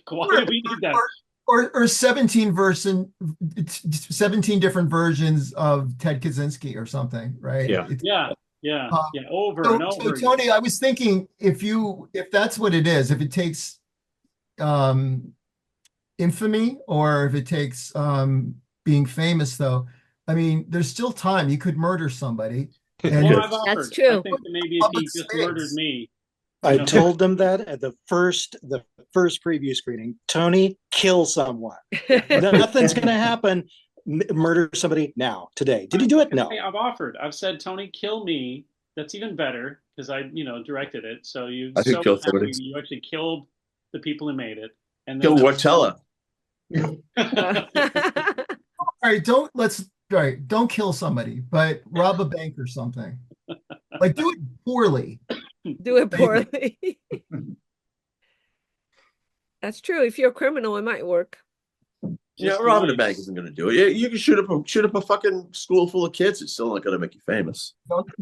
Why do we need that? Or 17 different versions of Ted Kaczynski or something, right? Yeah. Yeah, over So, and so over. Tony, I was thinking if that's what it is, if it takes infamy or if it takes being famous, though, I mean, there's still time. You could murder somebody. And Well, I've offered. true. I think that maybe if he Public just space. murdered me. I know. told them that at the first preview screening. Tony, kill someone. Nothing's going to happen. Murder somebody now, today. Did you do it? No. I've offered. I've said, Tony, kill me. That's even better because I, directed it. So I could kill somebody. you actually killed the people who made it. And Kill then Wartella. all right, don't kill somebody, but rob a bank or something. Like do it poorly. Do it poorly. That's true. If you're a criminal, it might work. Yeah, robbing a bank isn't going to do it. You can shoot up a fucking school full of kids. It's still not going to make you famous.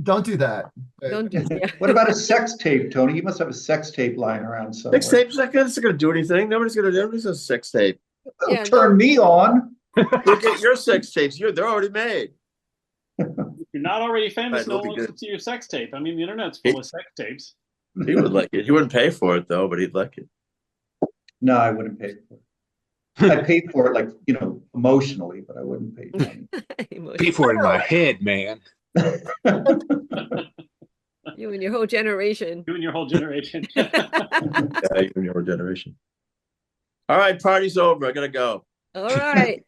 Don't do that. Don't do that. What about a sex tape, Tony? You must have a sex tape lying around somewhere. Sex tape's not going to do anything. Nobody's a sex tape. Don't Yeah, turn me on. Look at your sex tapes. They're already made. If you're not already famous, Right, no it'll be one good. wants to see your sex tape. I mean, the internet's full of sex tapes. He would like it. He wouldn't pay for it though, but he'd like it. No, I wouldn't pay for it. I'd pay for it, like, emotionally, but I wouldn't pay money. Pay for it in my head, man. You and your whole generation. You and your whole generation. Yeah, you and your generation. All right, party's over. I gotta go. All right.